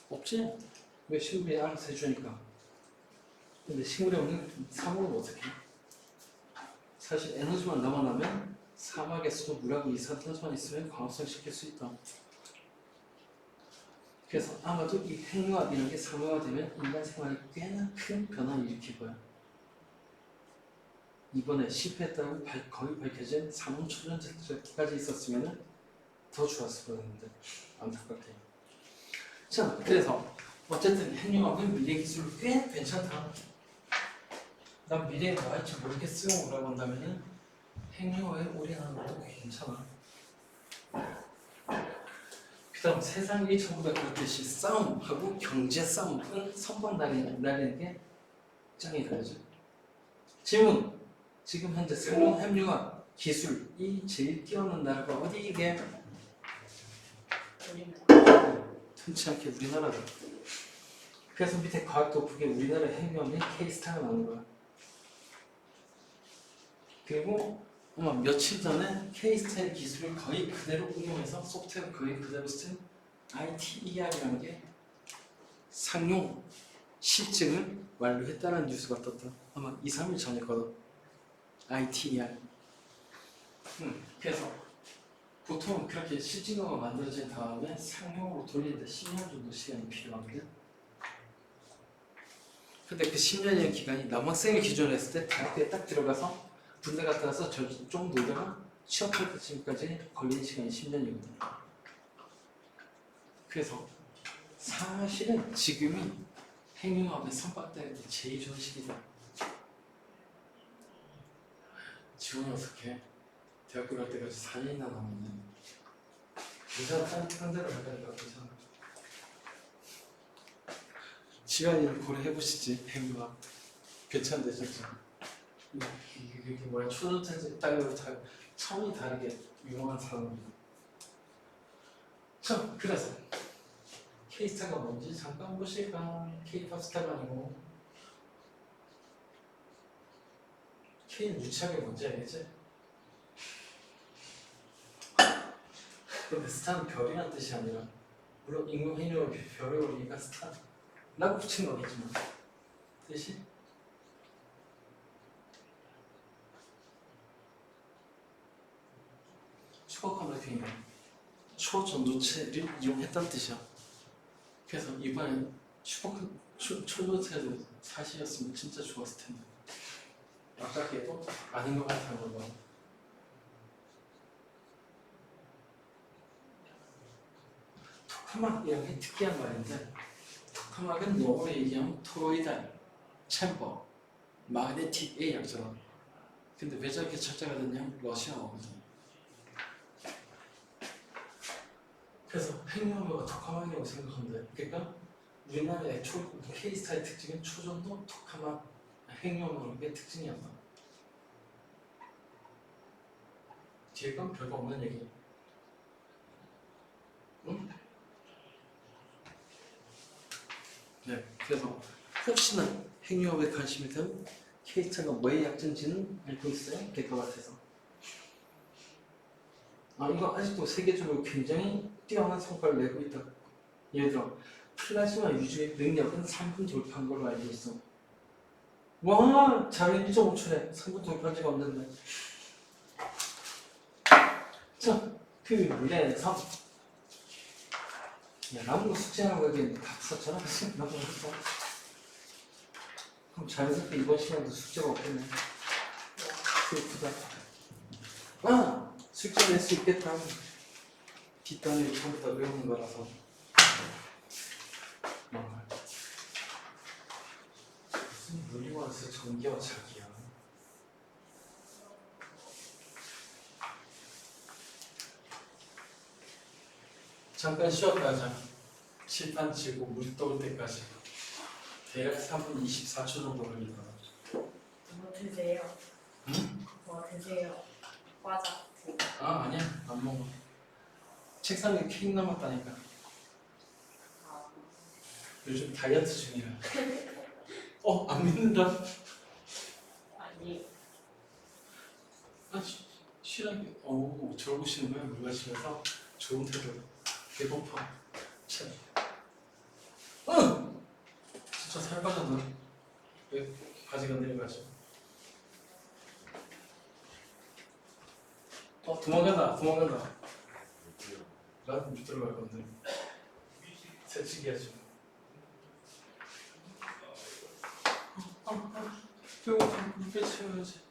없지? 왜 식물이 알아서 해주니까. 근데 식물이 없는 사막은 어떻게 해? 사실 에너지만 남아나면 사막에서도 물하고 이산화탄소만 있으면 광합성 시킬 수 있다. 그래서 아마도 이 핵융합이라는 게 상용화되면 인간 생활에 꽤나 큰 변화를 일으킬 거야. 이번에 실패했다고 거의 밝혀진 산업초전자까지 있었으면 더 좋았을 뻔했는데 안타깝게. 자, 그래서 어쨌든 핵융합은 미래 기술로 꽤 괜찮다. 난 미래에 뭐 할지 모르겠어요 라고 한다면은 핵융합에 올인하는 것도 괜찮아. 그 다음 세상이 전부 다 그렇듯이 싸움하고 경제 싸움은 선방 날리는 게 짱이 다르죠. 질문. 지금 현재 상용 핵융합 기술이 제일 뛰어난 나라가 어디 이게? 우리나라. 흔치 않게 우리나라다. 그래서 밑에 과학도프에 우리나라 핵융합이 케이스타가 나오는 거야. 그리고 아마 며칠 전에 케이스타의 기술을 거의 그대로 응용해서 소프트웨어 거의 그대로 쓴 ITER이라는 게 상용 실증을 완료했다는 뉴스가 떴다. 아마 2, 3일 전이거든. ITER. 그래서 보통 그렇게 실증어가 만들어진 다음에 상용으로 돌리는데 10년 정도 시간이 필요하거든. 근데 그 10년이라는 기간이 남학생을 기준으로 했을 때 대학교에 딱 들어가서 군대 갔다 와서 좀 놀다가 취업할 때쯤까지 걸리는 시간이 10년이거든. 그래서 사실은 지금이 핵융합에 선박될 때 제일 좋은 시기다. 지원이 어떻게 대학교 갈 때까지 4년이나 남았네. 괜찮아. 딴 데로 가니까 괜찮아. 시간을 고려해보시지. 핵융합 괜찮은데 진짜. 이게 뭐야? 초전자들 따위로 다 차원이 다르게 유명한 사람입니다. 자, 그래서 K스타가 뭔지 잠깐 보실까? K팝 스타가 아니고 K는 유치하게 뭔지 알겠지? 근데 스타는 별이란 뜻이 아니라 물론 인공행위로 별을 올리니까 스타라고 붙인 거겠지만 뜻이 초과감을 그냥 초전도체를 이용했다는 뜻이야. 그래서 이번엔 초전도체도 사실이었으면 진짜 좋았을 텐데 아깝게도 아닌 것 같다는 거. 토카막이라는 게 특이한 말인데 토카막은 영어로 얘기하면 토로이달, 챔버, 마그네틱의 약자라. 근데 왜 저렇게 철자가 됐냐면 러시아어거든. 그래서 핵융합과 토카막이라고 생각하면 돼. 그러니까 우리나라의 K스타의 특징은 초전도 토카막 핵융합의 특징이었다. 뒤에 건 별거 없는 얘기. 응? 네, 그래서 혹시나 핵융합에 관심이 든 K스타가 뭐의 약자인지는 알고 있어요? 객과 같아서. 이거 아직도 세계적으로 굉장히 뛰어난 성과를 내고 있다. 예를 들어 플라즈마 유지의 능력은 3분 돌파한 걸로 알고 있어. 와, 자료 1.5초래. 3부터 편지가 없는데. 자, 그래서 야, 나무로 숙제하라고 얘기했는데 다 썼잖아. 나무로 숙제. 그럼 자연스럽게 이번 시간에도 숙제가 없겠네. 슬프다. 아! 숙제 낼 수 있겠다. 뒷단을 전부 다 외우는 거라서. 무슨 물리와서 전기와 자기야. 잠깐 쉬었다 하자. 칠판 치고 물 떠올 때까지. 대략 3분 24초 정도 걸리더라. 뭐 드세요? 응? 뭐 드세요? 과자. 아, 아니야. 안 먹어. 책상에 케이크 남았다니까. 아, 요즘 다이어트 중이야. 안 믿는다. 아니 아, 실하게. 저러고 보시는 거야. 누가 집에서 좋은 태도. 배고파. 참. 진짜 살 빠졌나? 왜 바지가 내려가지? 도망간다. 나도 못 들어갈 건데. 새치기야 지금. 배고파. 배 채워야지.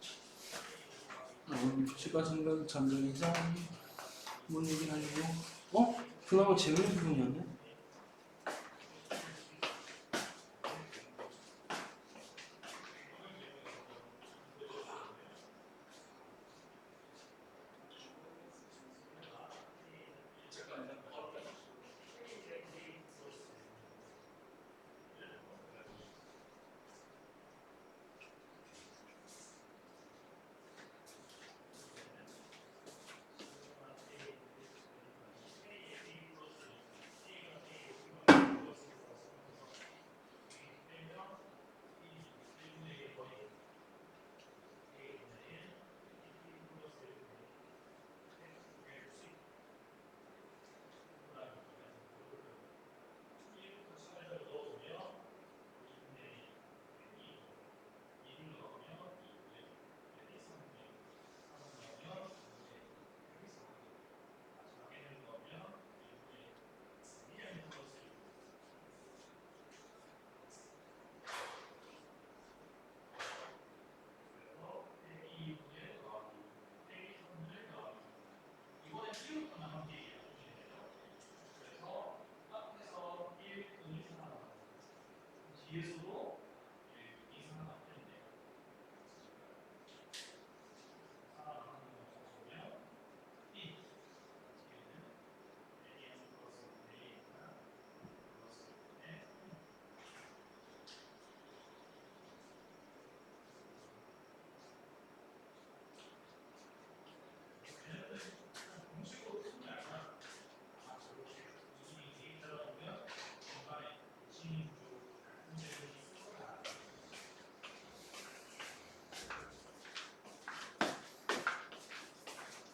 시가 잠들이자. 뭔 얘기를 하려고? 그나마 재밌는 부분이었네?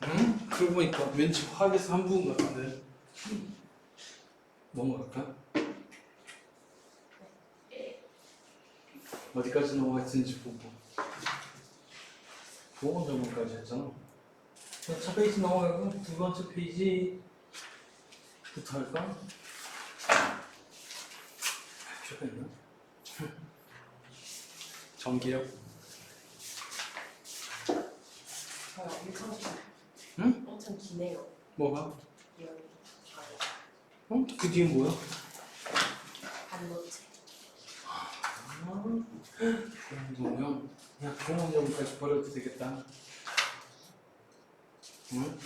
응? 그러고 보니까 왠지 화학에서 한 부분 같은데. 넘어갈까? 어디까지 넘어갔는지 보고. 보건 전문까지 했잖아. 첫 페이지 넘어가고 두 번째 페이지부터 할까? 필요가 있나? 전기력. 엄청 긴. 응? 엄청 기네요. 뭐가? 기억이. 그 뒤에 뭐야? 반도체. 그러면 그냥 보건 전문까지 버려도 되겠다. 응?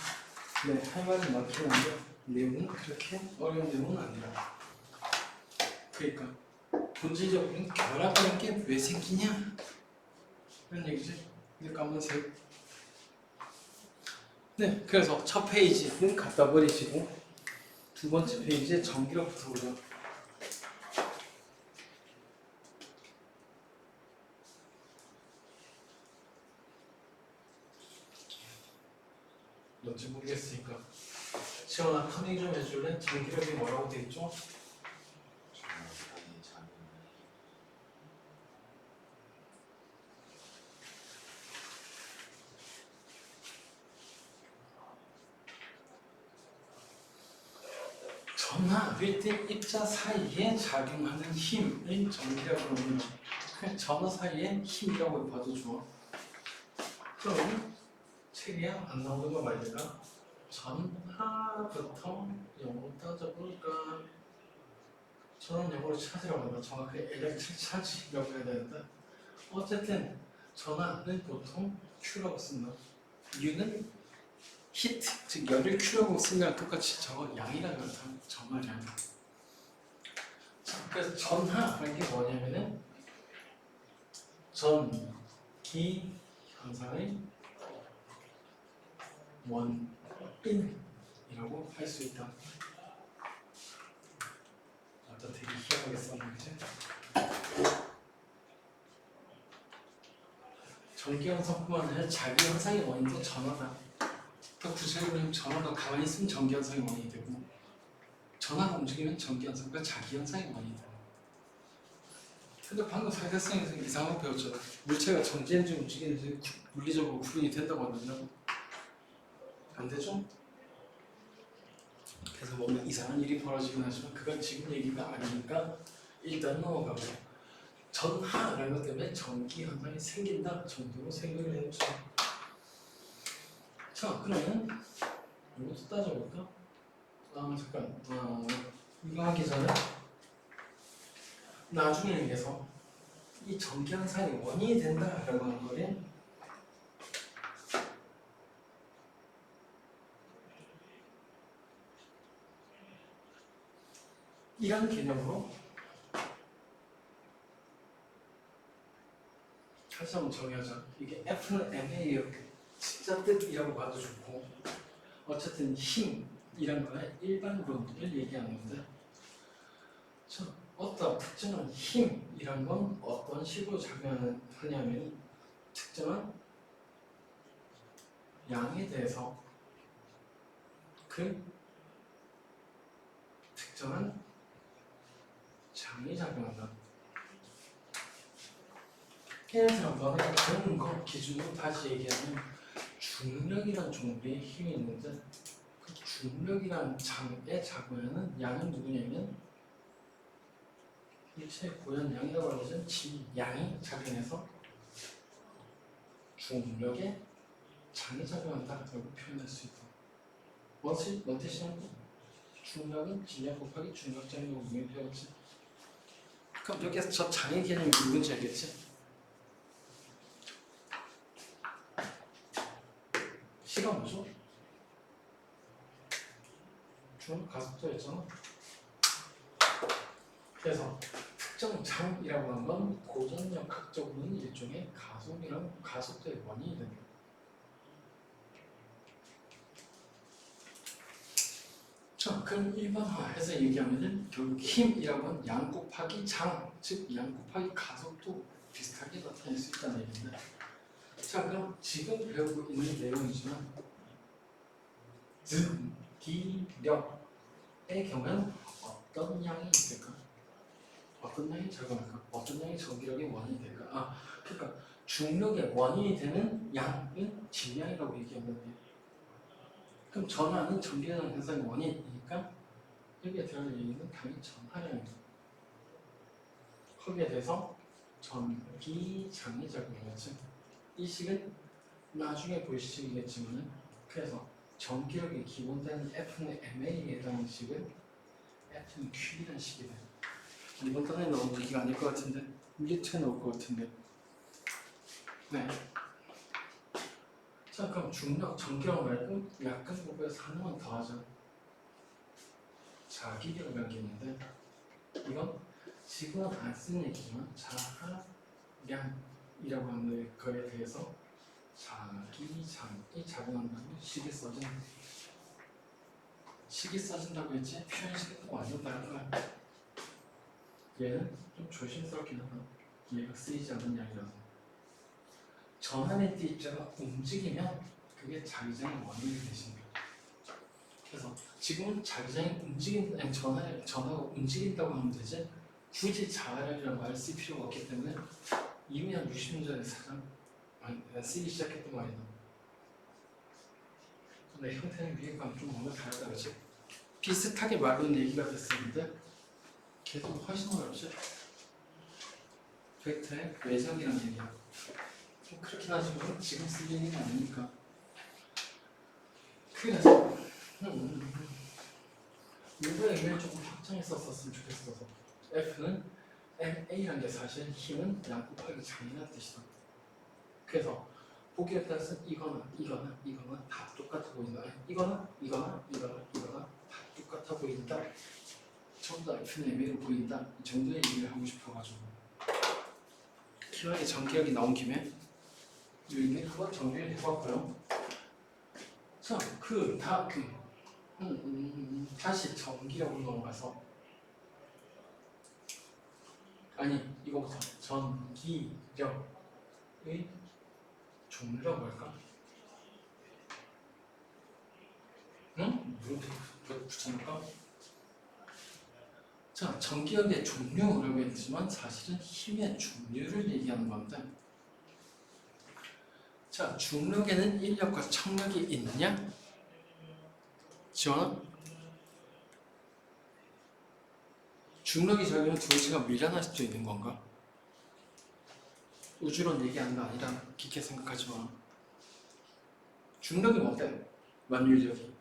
네, 할 말은 많긴 한데 내용은 그렇게 어려운 내용은 아니라. 그러니까 본질적으로는 결합이라는 게 왜 생기냐? 이런 얘기지. 이제 까만색. 네, 그래서 첫 페이지는 갖다 버리시고 두 번째 페이지에 전기력부터 보자. 뭔지 모르겠으니까 시원아 커밍 좀 해줄래? 전기력이 뭐라고 돼 있죠? 전하, 릴때 입자 사이에 작용하는 힘을 전기라고 부르는 거. 그냥 전하 사이에 힘이라고 봐도 좋아. 그럼 책에 안 나오는 거 말이야. 전하부터 영어 따져볼까? 저는 영어로 찾으라고 한다. 정확하게 엘렉트릭 차지라고 해야 되는데 어쨌든 전하는 보통 Q라고 쓴다. U는 히트, 즉 열을 Q라고 쓴 거랑 똑같이 저거 양이라는 걸 정말 양. 자, 그래서 전하라는 게 뭐냐면은 전기 현상의 원인이라고 할 수 있다. 아까 되게 희한하게 썼는데 전기 현상뿐만 아니라 자기 현상의 원인도 전하다. 더 구체적으로 전하가 가만히 있으면 전기 현상의 원인이 되고 전하가 움직이면 전기 현상과 자기 현상의 원인이 되고. 근데 방금 사회생에서 이상한 거 배웠잖아. 물체가 전지엔지 움직이는지 물리적으로 구분이 된다고 하는데 안 되죠? 그래서 뭔가 이상한 일이 벌어지긴 하지만 그건 지금 얘기가 아니니까 일단 넘어가고 전하라는 것 때문에 전기 현상이 생긴다 정도로 생각을 해보죠. 자, 그러면 이것도 따져볼까? 잠깐 이거 하기 전에 나중에 얘기해서 이 전기 현상이 원인이 된다라고 하는 거는 이런 개념으로 다시 한번 정의하자. 이게 F는 MA 진짜 뜻이라고 봐도 좋고 어쨌든 힘이란 거는 일반론을 얘기하는데 자, 어떤 특정한 힘이란 건 어떤 식으로 작용하냐면 특정한 양에 대해서 그 특정한 장이 작용한다. 예를 들어 너네가 배운 거 기준으로 다시 얘기하면 중력이란 종류의 힘이 있는데 그 중력이란 장에 작용하는 양은 누구냐면 일체의 고연 양이라고 하는 진 양이 작용해서 중력의 장이 작용한다라고 표현할 수 있다. 뭔 뜻이냐면 중력은 질량 곱하기 중력장이라고 우리가 배웠지. 그럼 여기서 저 장의 개념이 누군지 알겠지? 시가 뭐죠? 중력 가속도였잖아. 그래서 특정 장이라고 하는 건 고전역학적으로는 일종의 가속도의 원인이 됩니다. 자, 그럼 일반화해서 얘기하면은 결국 힘이라고 하면 양 곱하기 장, 즉 양 곱하기 가속도 비슷하게 나타낼 수 있다는 얘기인데 자, 그럼 지금 배우고 있는 내용이지만 전기력의 경우는 어떤 양이 있을까? 어떤 양이 작용할까? 어떤 양이 전기력의 원인이 될까? 그러니까 중력의 원인이 되는 양은 질량이라고 얘기하는데 그럼 전하는 전기력 현상의 원인이니까 여기에 들어갈 얘기는 당연히 전하량입니다. 거기에 대해서 전기장이 작용하겠지. 이 식은 나중에 볼 식이겠지만 그래서 전기력이 기본되는 F는 MA에 해당하는 식은 F는 Q라는 식이 돼요. 이번 단에 나온 얘기가 아닐 것 같은데 밀리트에 나올 것 같은데 네. 자, 그럼 중력, 전기력 말고 약간 공부해서 하나만 더 하자. 자기력이라는 게 있는데 이건 지금은 안 쓰는 얘기지만 자하량이라고 하는 거에 대해서 자기장이 작용한다면 식이 써진다. 식이 써진다고 했지 표현식이 또 완전 다른 거야. 얘는 좀 조심스럽긴 하다. 얘가 쓰이지 않는 양이라서 전하의 입자가 움직이면 그게 자기장의 원인이 되신다. 그래서 지금은 자기장이 전하가 움직인다고 하면 되지 굳이 자하량이라는 말을 쓸 필요가 없기 때문에 이미 한 60년 전에 쓰기 시작했던 말이다. 근데 형태는 위에 가면 좀 뭔가 다르다 그치? 비슷하게 말로는 얘기가 됐었는데 계속 훨씬 어렵지. 벡터의 외적이란 얘기야. 좀 그렇긴 하지만 지금 쓸 얘기는 아니니까. 그래서 일부의 의미를 조금 확장했었으면 좋겠어서 F는 A라는 게 사실 힘은 양 곱하기 장이라는 뜻이다. 그래서 보기에 따라서 이거나 다 똑같아 보인다. 이거나 다 똑같아 보인다. 전부 다 F는 의미로 보인다. 이 정도의 얘기를 하고 싶어가지고 기왕에 전기력이 나온 김에 여기 한번 정리를 해봤고요. 자, 다시 전기력으로 넘어가서 아니 이거부터 전기력의 종류라고 할까? 응? 무릎에 붙여놓을까? 자, 전기력의 종류라고 했지만 사실은 힘의 종류를 얘기하는 건데 자, 중력에는 인력과 청력이 있느냐? 지원아? 중력이 적으면 두 개가 밀려날 수도 있는 건가? 우주론 얘기하는 거 아니라 깊게 생각하지 마. 중력이 뭔데? 만유력이.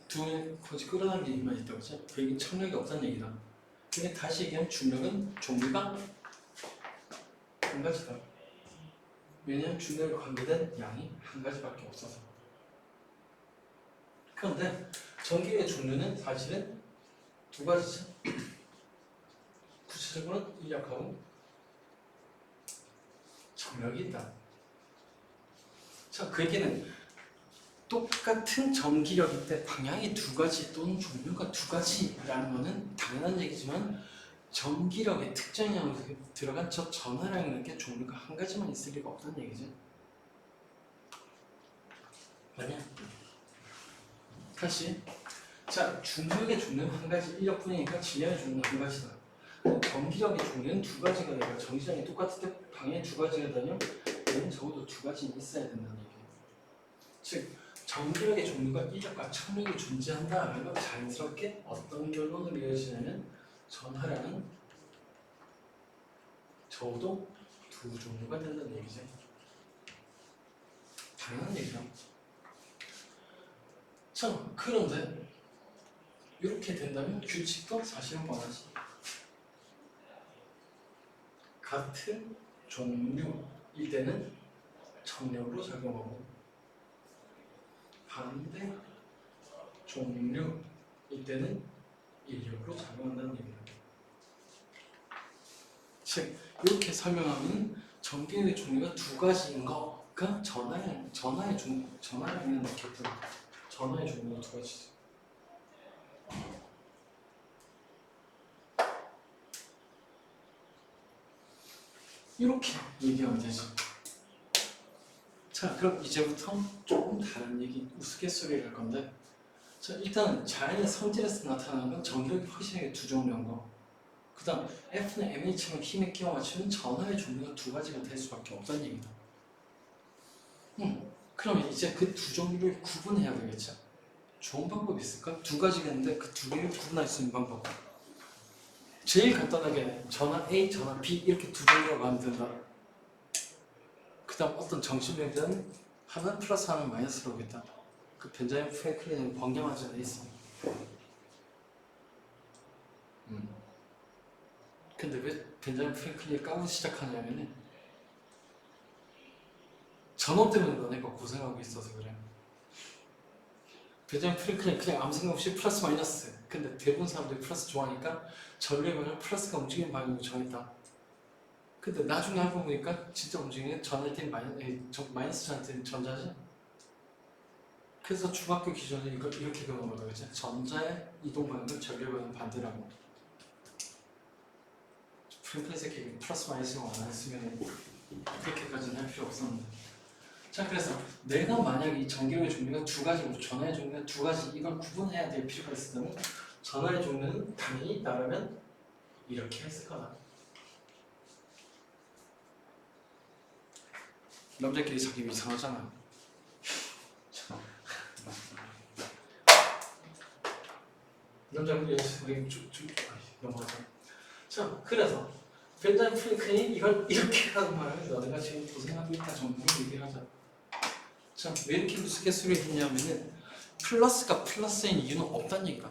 두 거지 끌어당기는 얘기만 있다고 하지? 그 얘기 청력이 없다는 얘기다. 근데 다시 얘기하면 중력은 종류가 한 가지다. 왜냐하면 중력에 관계된 양이 한 가지밖에 없어서. 그런데 전기의 종류는 사실은 두 가지죠. 구체적으로는 인력하고 청력이 있다. 자, 그 얘기는 똑같은 전기력인데 방향이 두 가지 또는 종류가 두 가지라는 것은 당연한 얘기지만 전기력의 특정량으로 들어간 저 전하량이라는 게 종류가 한 가지만 있을 리가 없다는 얘기죠. 맞냐? 다시 자, 중력의 종류는 한 가지, 인력뿐이니까 질량의 종류는 한 가지다. 전기력의 종류는 두 가지가 되고 전기량이 똑같을 때 방향이 두 가지가 되면 얘는 적어도 두 가지는 있어야 된다는 얘기예요. 즉 전기력의 종류가 인력과 청력이 존재한다면 자연스럽게 어떤 결론으로 이어지냐면 전하량은 적어도 두 종류가 된다는 얘기죠. 당연한 얘기죠. 자, 그런데 이렇게 된다면 규칙도 사실은 뻔하지. 같은 종류일 때는 청력으로 작용하고 반대 종류일 때는 인력으로 작용한다는 얘기입니다. 즉 이렇게 설명하면 전기의 종류가 두 가지인 거가 전하의 전하량이라는 것들 전하의 종류가 두 가지죠. 이렇게 얘기하면 되지. 자, 그럼 이제부터 조금 다른 얘기, 우스갯소리를 할 건데 자, 일단 자연의 성질에서 나타나는 건 전기력이 확실하게 두 종류인 거. 그 다음 F는 MH처럼 힘에 끼워 맞추면 전하의 종류가 두 가지가 될 수밖에 없다는 얘기다. 그러면 이제 그 두 종류를 구분해야 되겠죠. 좋은 방법이 있을까? 두 가지가 있는데 그 두 개를 구분할 수 있는 방법. 제일 간단하게 전하 A, 전하 B 이렇게 두 종류가 가면 된다. 그 다음 어떤 정신에 대한 하나는 플러스 하나는 마이너스로 오겠다. 그 벤자민 프랭클린은 번개맞이 돼 있어. 근데 왜 벤자민 프랭클린이 까고 시작하냐면은 전업 때문에 너네가 고생하고 있어서 그래. 벤자민 프랭클린 그냥 아무 생각 없이 플러스 마이너스. 근데 대부분 사람들이 플러스 좋아하니까 전류의 방향을 플러스가 움직이는 방향으로 정했다. 근데 나중에 알고 보니까 진짜 움직이는 전할 때는 마이너스 전할 때는 전자지. 그래서 중학교 기준에 이걸 이렇게 배우는 거다, 그치? 전자의 이동 방향을 전류의 방향 반대라고. 프랭클린 새끼 플러스 마이너스만 안 했으면 그렇게까지는 할 필요 없었는데. 자, 그래서 내가 만약 이 전기력의 종류가 두 가지고 전하의 종류가 두 가지 이걸 구분해야 될 필요가 있었다면 전하의 종류는 당연히 있다면 이렇게 했을 거다. 남자끼리 사귀면 이상하잖아. 남자분들 우리 넘어가자. 자, 그래서 벤자민 프랭클린이 이걸 이렇게 하는 말을 너네가 지금 고생하고 있다 정도로 얘기하자. 자, 왜 이렇게 우스갯소리를 했냐면은 플러스가 플러스인 이유는 없다는 얘기다.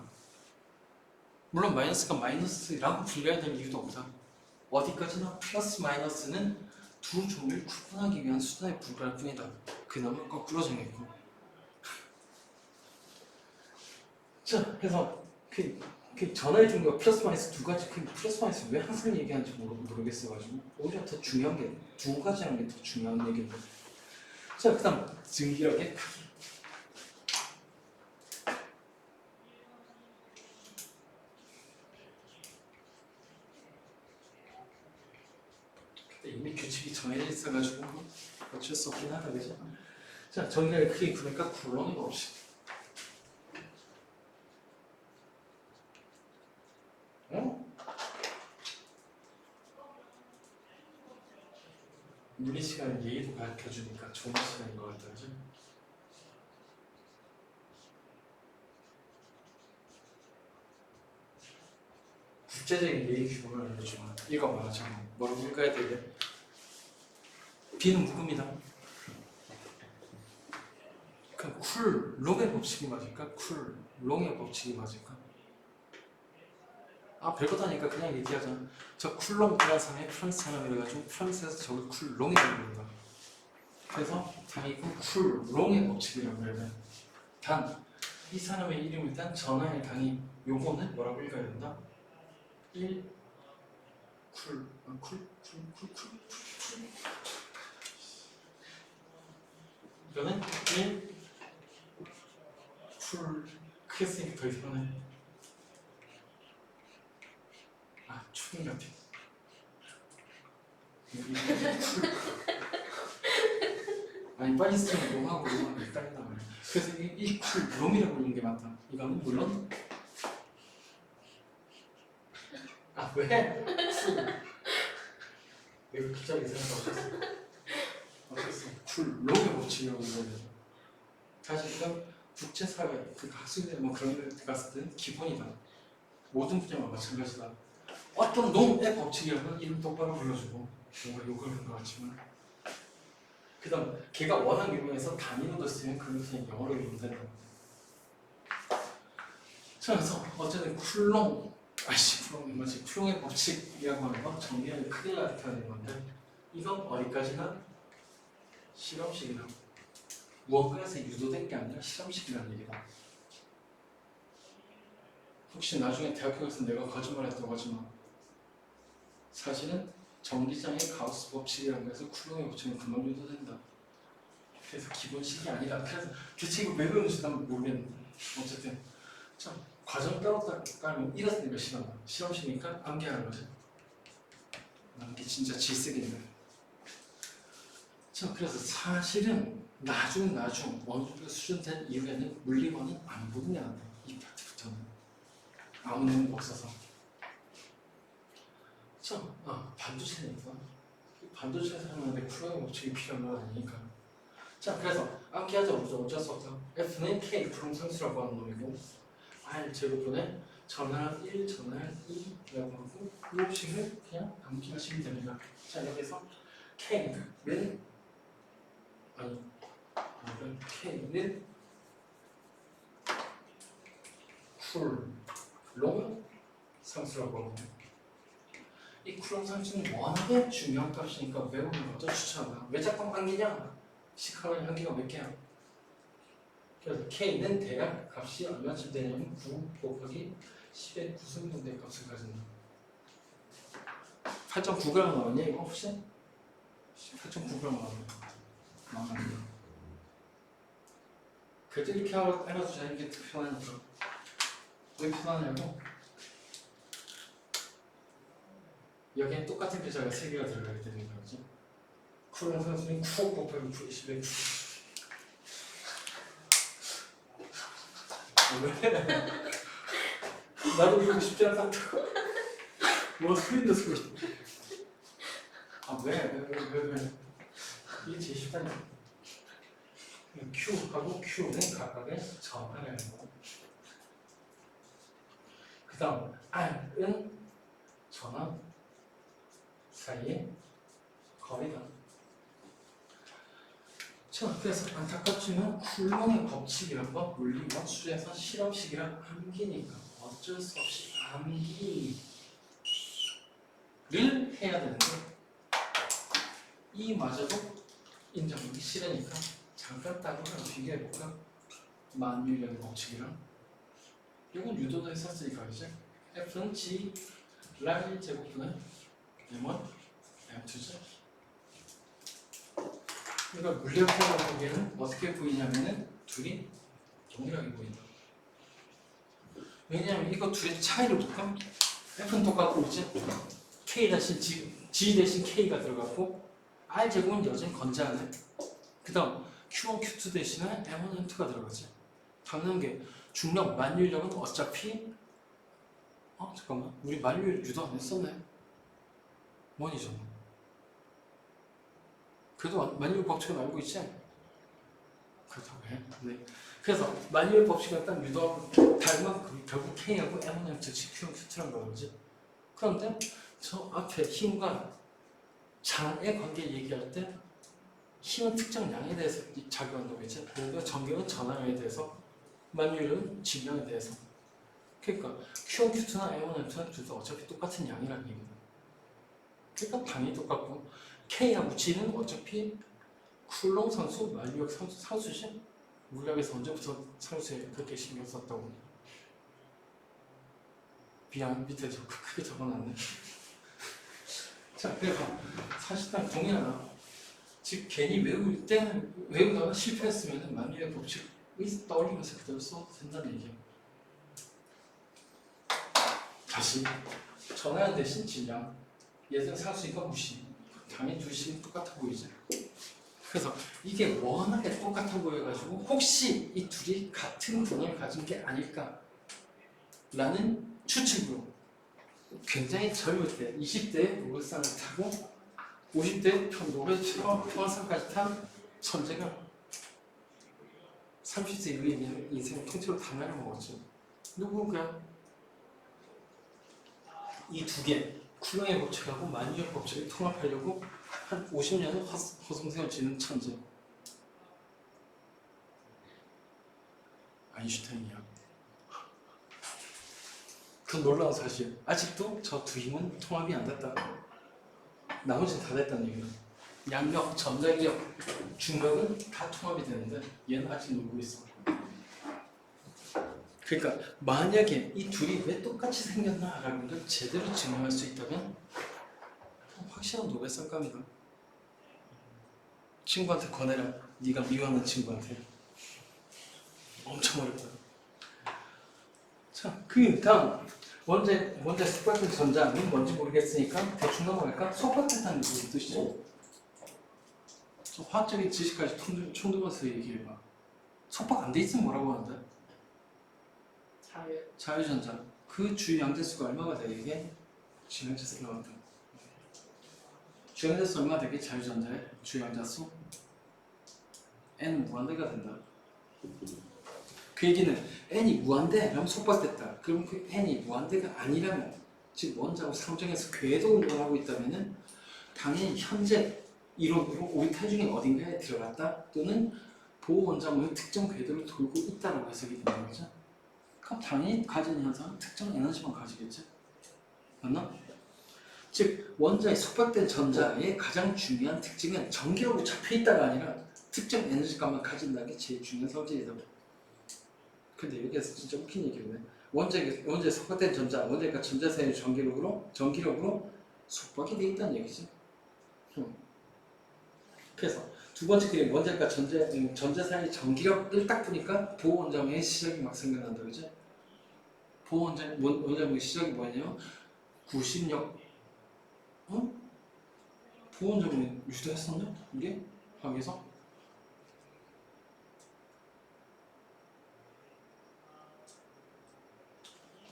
물론 마이너스가 마이너스라고 분류해야 될 이유도 없다. 어디까지나 플러스 마이너스는 두 종류를 구분하기 위한 수단에 불과할 뿐이다. 그나마 거꾸로 정했고. 자, 그래서 그 전화의 종류가 플러스 마이너스 두 가지. 그 플러스 마이너스 왜 항상 얘기하는지 모르겠어가지고 오히려 더 중요한 게 두 가지라는 게 더 중요한 얘기인데. 자, 그다음 증기력의 크기. 그때 이미 규칙이 정해져 있어가지고 어쩔 수 없긴 하다, 그죠? 자, 전기력의 크기 구니까 쿨럼의 법칙. 물리 시간에 예의도 가르쳐주니까 좋은 시간인 것 같다, 그죠? 국제적인 예의 규범을 알려주면 이거 말하자. 뭐라고 읽어야 되게? 비는 묵음이다. 그럼 쿨롱의 법칙이 맞을까? 쿨롱의 법칙이 맞을까? 아, 별것 아니까 그냥 얘기하자. 저 쿨롱이라는 사람이 프랑스 사람이라 가지고 프랑스에서 저걸 쿨롱이라고 부른다. 그래서 당연히 쿨롱의 법칙이라고 해야 돼. 단 이 사람의 이름을 딴 전화의 당이 요거는 뭐라고 읽어야 된다? 1 이거는 1 크게 쓰니까 더 이상하네. 아, 추운 같아. 아니, 빨리 쓰면 롱하고 롱하고 헷갈린단 말이야. 그래서 이 롱이라고 부르는 게 맞다. 이거는 물론 아, 왜? 왜 갑자기 생각하셨어? 어땠어? 롱의 법칙이라고 부르는 거야. 사실 이건 국제사회, 그 학술들 뭐 그런 데 갔을 때는 기본이다. 모든 분야가 마찬가지다. 어떤 놈의 법칙이라면 이름 똑바로 불러주고 뭔가 욕을 하는 것 같지만 그 다음 걔가 워낙 유명해서 단위로도 쓰면 그걸 그냥 영어로 읽으면 된다. 자, 그래서 어쨌든 쿨롱의 법칙이라고 하는 건 정리하는 크게 나타내는 건데 이건 어디까지나 실험식이다. 무언가에서 유도된 게 아니라 실험식이라는 얘기다. 혹시 나중에 대학교 가서 내가 거짓말했다고 하지 마. 사실은 전기장의 가우스 법칙이라고 해서 쿨롱의 법칙은 금방 유도된다. 그래서 기본식이 아니라 그래서 규칙을 왜 배우는지 난 모르겠는데 어쨌든 자, 과정 따로 깔면 이래서 내가 시간다. 실험식이니까 암기하는 거지. 암기 진짜 질색인데. 자, 그래서 사실은 나중 어느 정도 수준 된 이후에는 물리원은 안 보는 게 낫다. 이 파트부터는 아무 내용 없어서. 자, 반도체니까 반도체에서 하는데 쿨롱의 법칙이 필요한 건 아니니까. 자, 그래서 암기하자 어쩔 수 없다. F는 K 쿨롱 상수라고 하는 놈이고 R 제곱분의 전할 1, 전할 2라고 하고 이 법칙을 그냥 암기하시면 됩니다. 자, 여기서 K는 K는 쿨롱 상수라고 합니다. 이 쿨롱 상수는 워낙에 중요한 값이니까 외우는 것도 추천한다. 왜 자꾸 암기냐? 시카고의 한계가 몇 개야? 그래서 K는 대략 값이 얼마쯤 되냐면 9 곱하기 10의 9승분의 값을 가진다. 8.9g 나왔냐 이거 혹시? 8.9g 나왔네. 그래도 이렇게 해놔주자. 이게 더 편하니까. 왜 편하냐고? 여기엔 똑같은 글자가 3개가 들어가게 되는 거지. 쿨롱 상수는 9 곱하기 10의 9. 왜? 나도 이거 쉽지 않다고. 뭐 소리인데 소리. 아, 왜? 이게 제일 쉽다니까. Q하고 Q는 각각의 전하라는 거. 그 다음 R은 전원 사이의 거리다. 자, 그래서 안타깝지만 쿨롱의 법칙이란 건 물리와 수에서 실험식이라 암기니까 어쩔 수 없이 암기를 해야 되는데 이마저도 인정하기 싫으니까 잠깐 따로 하나 비교해볼까? 만유력의 법칙이랑 이건 유도도 했었으니까 이제 F는 G 라일 제곱분의 M1 M2죠. 그러니까 물리학적으로 보기에는 어떻게 보이냐면은 둘이 동일하게 보인다. 왜냐하면 이거 둘의 차이를 볼까? F는 똑같고 있지? K 대신 G 대신 K가 들어갔고 R 제곱은 여전히 건재하네. 그 다음 Q1, Q2 대신에 M1, M2가 들어가지. 당연한 게 중력, 만유력은 어차피 잠깐만 우리 만유력 유도 안 했었네. 원이잖아. 그래도 만유력 법칙은 알고 있지? 그렇다고 해. 네. 그래서 만유력 법칙은 딱 유도하고 닮은 결국 K하고 M1, M2, Q1, Q2란 거지. 그런데 저 앞에 힘과 장의 관계 얘기할 때 힘은 특정 양에 대해서 작용한다고 했지. 그러니까 전기는 전압에 대해서, 만유력은 질량에 대해서. 그러니까 Q1, Q2나 M1, M2는 둘 다 어차피 똑같은 양이라는 얘기다. 그러니까 당연히 똑같고 K하고 G는 어차피 쿨롱 상수, 만유력 상수지. 물리학에서 언제부터 상수에 그렇게 신경 썼다고. 미안, 밑에 저 크게 적어놨네. 자, 그래서 사실상 동일하다. 즉 괜히 외우다가 실패했으면 만유의 법칙을 떠올리면서 그대로 써도 된다는 얘기야. 다시 전하는 대신 질량. 얘들은 상수니까 무시. 당연히 둘 식은 똑같아 보이지. 그래서 이게 워낙에 똑같아 보여가지고 혹시 이 둘이 같은 근을 가진 게 아닐까 라는 추측으로 굉장히 젊을 때 20대에 노벨상을 타고 50대에 노벨 평화상까지 탄 천재가 30세 이후에 인생을 통째로 다 날려먹었죠. 누군가 이 두 개 쿨롱의 법칙하고 만유력 법칙을 통합하려고 한 50년을 허송세월 지는 천재 아인슈타인이야. 그 놀라운 사실 아직도 저 두 힘은 통합이 안 됐다. 나머지는 다 됐다는 얘기야. 양력, 전자기력, 중력은 다 통합이 되는데 얘는 아직 놀고 있어. 그러니까 만약에 이 둘이 왜 똑같이 생겼나라는 걸 제대로 증명할 수 있다면 확실한 노벨상감이다. 친구한테 권해라. 네가 미워하는 친구한테. 엄청 어렵다. 자, 그 다음 원자의 속박된 전자는 뭔지 모르겠으니까 대충 넘어갈까? 속박됐다는 게 무슨 뜻이죠? 좀 화학적인 지식까지 총두면서 얘기해봐. 속박 안 돼 있으면 뭐라고 하는데? 자유전자. 그 주유 양자수가 얼마가 돼 이게? 주유 양자수 나왔다. 주유 양자수 얼마 되게? 자유전자의 주유 양자수? N은 무한대가 된다. 그 얘기는 N이 무한대라면 속박됐다. 그럼 그 N이 무한대가 아니라면, 즉 원자하고 상정에서 궤도 운동을 하고 있다면은 당연히 현재 이론으로 오비탈 중에 어딘가에 들어갔다 또는 보원자모의 특정 궤도를 돌고 있다라고 해석이 되는 거죠. 그럼 당연히 가진 현상은 특정 에너지만 가지겠죠. 맞나? 즉 원자의 속박된 전자의 가장 중요한 특징은 전기하고 잡혀있다가 아니라 특정 에너지값만 가진다는 게 제일 중요한 성질이다. 근데 여기에서 진짜 웃긴 얘기네. 원자에 속박된 전자, 원자가 전자 사이의 전기력으로 속박이 돼 있다는 얘기지. 그래서 두 번째 그림 원자과 전자 사이의 전기력을 딱 보니까 보원자모의 시작이 막 생각난다, 그죠? 원자모의 시작이 뭐냐면 구심력, 보원자모 유도했었나? 이게 화학에서?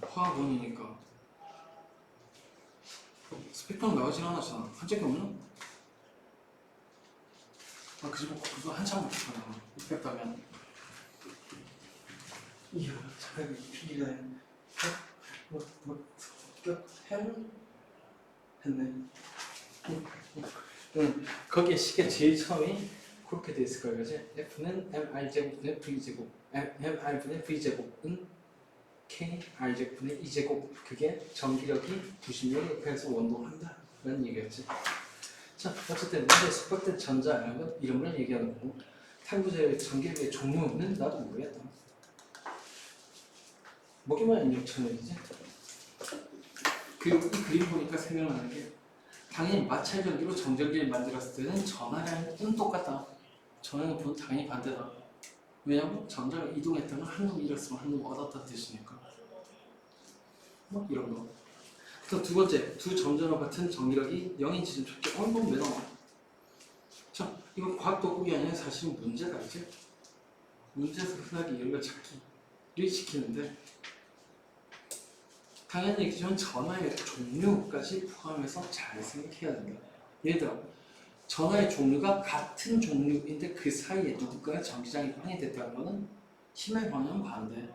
화학원이니까 스펙트럼 나오진 않았잖아. 한 적이 없나? 그거 한참 붙였잖아. 입혔다면 이야, 차라리 필기가 했네. 거기에 식의 제일 처음이 그렇게 돼 있을 거예요, 그지? F는 mr 제곱분의 v 제곱, mr분의 v 제곱은 kr 제곱분의 2제곱. 그게 전기력이 96F에서 원동한다 라는 얘기였지. 자, 어쨌든 문제 수법된 전자라는 이름을 얘기하는 거고, 탈부제의 전기력의 종류는 나도 모르겠다. 뭐기만 입력천연이지? 그리고 이 그림 보니까 생각나는 게, 당연히 마찰 전기로 정전기를 만들었을 때는 전하량은 똑같다. 전하량 분은 당연히 반대다. 왜냐면 전자가 이동했다는 한 놈 잃었으면 한 놈 얻었다는 뜻이니까. 뭐 이런 거. 또 두 번째, 두 점전과 같은 전기력이 0인 지점 촉적 원본 왜 나와? 자, 이건 과학 도구가 아니라 사실 문제다, 그치? 문제에서 흔하게 이런 걸 찾기를 시키는데, 당연히 얘기지만 전하의 종류까지 포함해서 잘 생각해야 된다. 예를 들어 전하의 종류가 같은 종류인데 그 사이에 누군가가 전기장이 방해됐다는 것은 힘의 방향은 반대.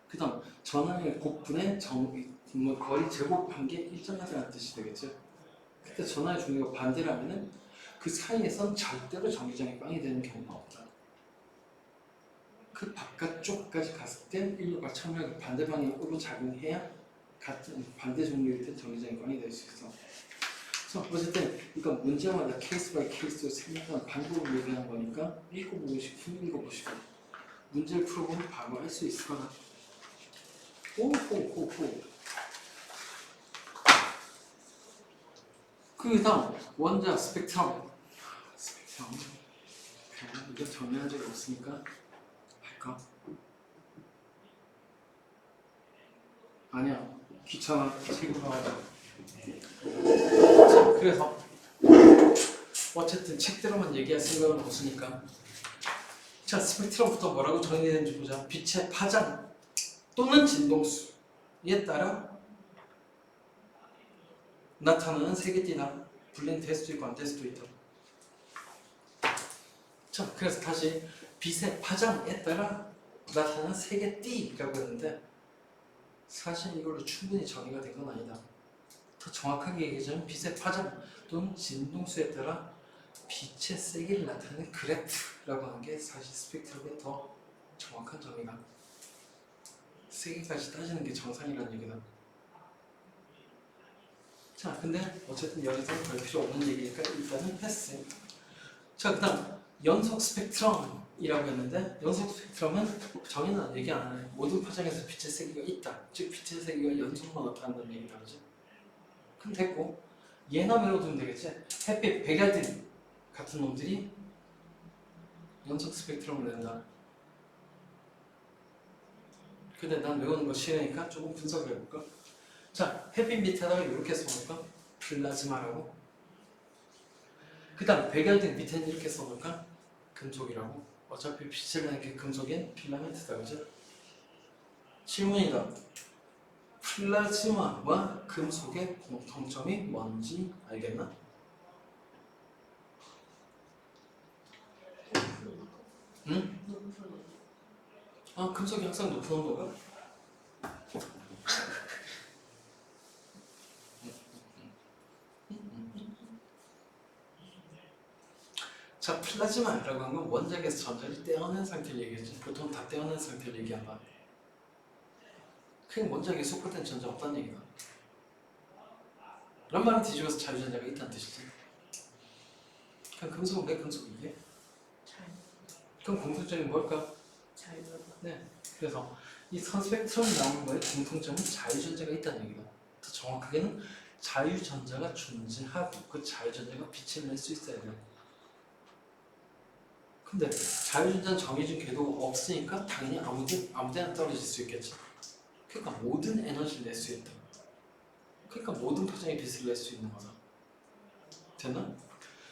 그 다음 전하의 곡분의 거리 제곱한 게 일정하다는 뜻이 되겠죠. 그때 전하의 종류가 반대라면은 그 사이에선 절대로 전기장이 방해되는 경우가 없다. 그 바깥쪽까지 갔을 때 인류가 참여하기 반대 방향으로 작용해야 같은 반대 종류일 때 전기장이 방해될 수 있어. 그래서 어쨌든 이건 문제마다 케이스 바이 케이스로 생각하는 방법을 얘기하는 거니까 읽어보고 싶으면 읽어보시고 문제를 풀어보면 바로 알 수 있을 거다. 오호호호. 그 다음 원자 스펙트럼. 그냥 이거 정리한 적이 없으니까 할까? 아니야, 귀찮아. 책으로 나와자. 그래서 어쨌든 책대로만 얘기할 생각은 없으니까, 자, 스펙트럼부터 뭐라고 정리되는지 보자. 빛의 파장 또는 진동수에 따라 나타나는 색의 띠나 분리는 될 수도 있고 안 될 수도 있다. 자, 그래서 다시 빛의 파장에 따라 나타나는 색의 띠라고 했는데, 사실 이걸로 충분히 정의가 된 건 아니다. 더 정확하게 얘기하자면 빛의 파장 또는 진동수에 따라 빛의 세기를 나타내는 그래프라고 하는 게 사실 스펙트럼의 더 정확한 정의다. 세기까지 따지는 게 정상이라는 얘기다. 자, 근데 어쨌든 여기서는 별 필요 없는 얘기니까 일단은 했어요. 자, 그 다음 연속 스펙트럼이라고 했는데, 연속 스펙트럼은 정의는 얘기 안 하네. 모든 파장에서 빛의 세기가 있다. 즉 빛의 세기가 연속만 나타난다는 얘기다, 그지? 그럼 됐고, 얘나 외워두면 되겠지? 햇빛, 백열등 같은 놈들이 연속 스펙트럼을 낸다. 근데 난 외우는 거 싫으니까 조금 분석을 해볼까? 자, 햇빛 밑에다가 이렇게 써볼까? 플라즈마라고. 그 다음 백열등 밑에는 이렇게 써볼까? 금속이라고. 어차피 빛을 내는 게 금속인 필라멘트다, 그죠? 질문이다. 플라즈마와 금속의 공통점이 뭔지 알겠나? 응? 아, 금속이 항상 높은 온도가? 자, 플라즈마라고 하면 원자에서 전자를 떼어낸 상태를 얘기하지. 보통 다 떼어낸 상태를 얘기한다. 그냥 원자에게 속출된 전자 없다는 얘기다. 이런 말은 뒤집어서 자유전자가 있다는 뜻이지. 그럼 금속은 왜 금속이게? 그럼 공통점이 뭘까? 네. 그래서 이 선스펙트럼이 나오는 거에 공통점은 자유전자가 있다는 얘기다. 더 정확하게는 자유전자가 존재하고 그 자유전자가 빛을 낼 수 있어야 돼요. 근데 자유전자는 정해진 궤도가 없으니까 당연히 아무데나 떨어질 수 있겠지. 그러니까 모든 에너지를 낼 수 있다. 그러니까 모든 파장의 빛을 낼 수 있는 거다. 됐나?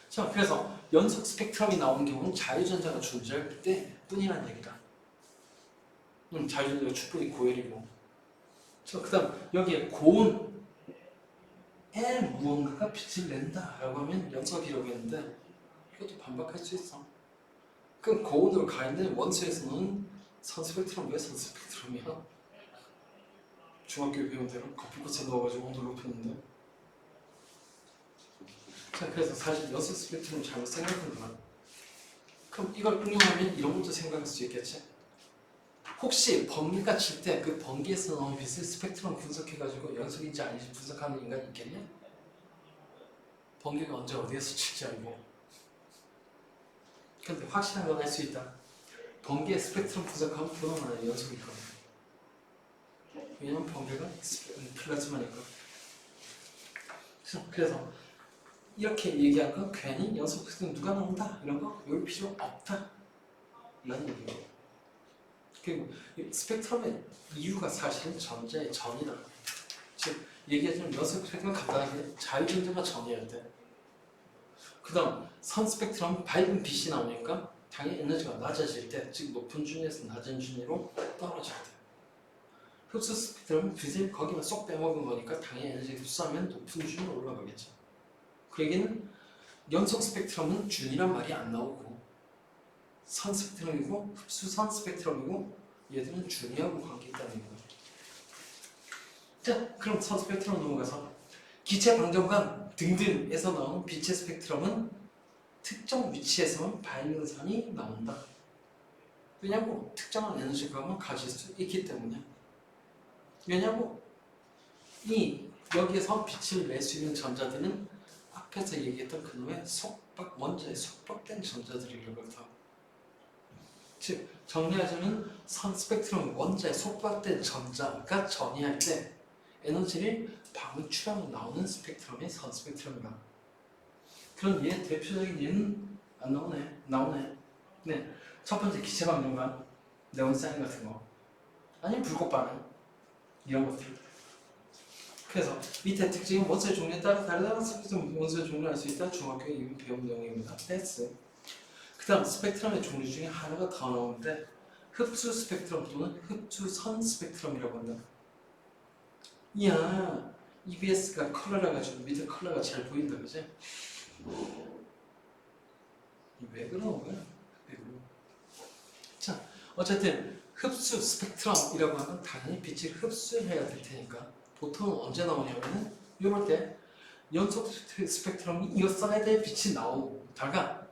자, 그래서 연속 스펙트럼이 나오는 경우는 자유전자가 존재할 때뿐이라는 얘기다. 자유전자가 충분히 고열이고. 자, 그 다음 여기에 고온에 무언가가 빛을 낸다라고 하면 연속이라고 했는데, 이것도 반박할 수 있어. 그럼 고온으로 가 있는 원소에서는 선스펙트럼 왜 선스펙트럼이야? 중학교에 배운 대로 거품꽃에 넣어가지고 온도를 높였는데. 자, 그래서 사실 연속 스펙트럼 잘못 생각한다. 그럼 이걸 응용하면 이런 것도 생각할 수 있겠지. 혹시 번개가 칠 때 그 번개에서 나온 빛을 스펙트럼 분석해가지고 연속인지 아닌지 분석하는 인간이 있겠냐? 번개가 언제 어디에서 칠지 알고. 근데 확실한 건 알 수 있다. 번개의 스펙트럼 분석하면 그건 아니야, 연속일 거야. 왜냐면 번개가 플라즈마니까. 그래서 이렇게 얘기한 건 괜히 연속 스펙트럼 누가 나온다 이런 거 외울 필요 없다 라는 얘기예요. 그리고 이 스펙트럼의 이유가 사실은 전자의 전이다. 즉 얘기하자면 연속 스펙트럼 간단하게 자유전자가 전이어야 돼. 그 다음 선 스펙트럼 밝은 빛이 나오니까 당연히 에너지가 낮아질 때, 즉 높은 준위에서 낮은 준위로 떨어질 때. 흡수 스펙트럼은 빛을 거기만 쏙 빼먹은 거니까 당연히 에너지를 흡수하면 높은 준위로 올라가겠죠. 그 얘기는 연속 스펙트럼은 준이란 말이 안 나오고 선 스펙트럼이고 흡수선 스펙트럼이고 얘들은 준이하고 관계 있다는 얘기다. 자, 그럼 선 스펙트럼 넘어가서 기체 방정관 등등에서 나오는 빛의 스펙트럼은 특정 위치에서만 밝은 선이 나온다. 왜냐고 특정한 에너지 값을 가질 수 있기 때문에. 왜냐고 이 여기에서 빛을 낼 수 있는 전자들은 앞에서 얘기했던 그놈의 원자에 속박된 전자들이라고 한다. 즉 정리하자면 선 스펙트럼 원자에 속박된 전자가 전이할 때 에너지를 방출하고 나오는 스펙트럼이 선 스펙트럼이다. 그럼 얘 대표적인 예는 안 나오네. 나오네. 네, 첫 번째 기체 방정관, 네온사인 같은 거, 아니면 불꽃 반응 이런 것들. 그래서 밑에 특징은 원소의 종류에 따라 다르다. 스펙트럼 원소의 종류를 알 수 있다. 중학교에 이미 배운 내용입니다. 패스. 그 다음 스펙트럼의 종류 중에 하나가 더 나오는데 흡수 스펙트럼 또는 흡수선 스펙트럼이라고 한다. 이야, EBS가 컬러라 가지고 밑에 컬러가 잘 보인다, 그지? 왜 그러는 거야? 자, 어쨌든 흡수 스펙트럼이라고 하면 당연히 빛을 흡수해야 될 테니까 보통은 언제 나오냐면은 이럴 때 연속 스펙트럼이 이어서야 될 빛이 나오다가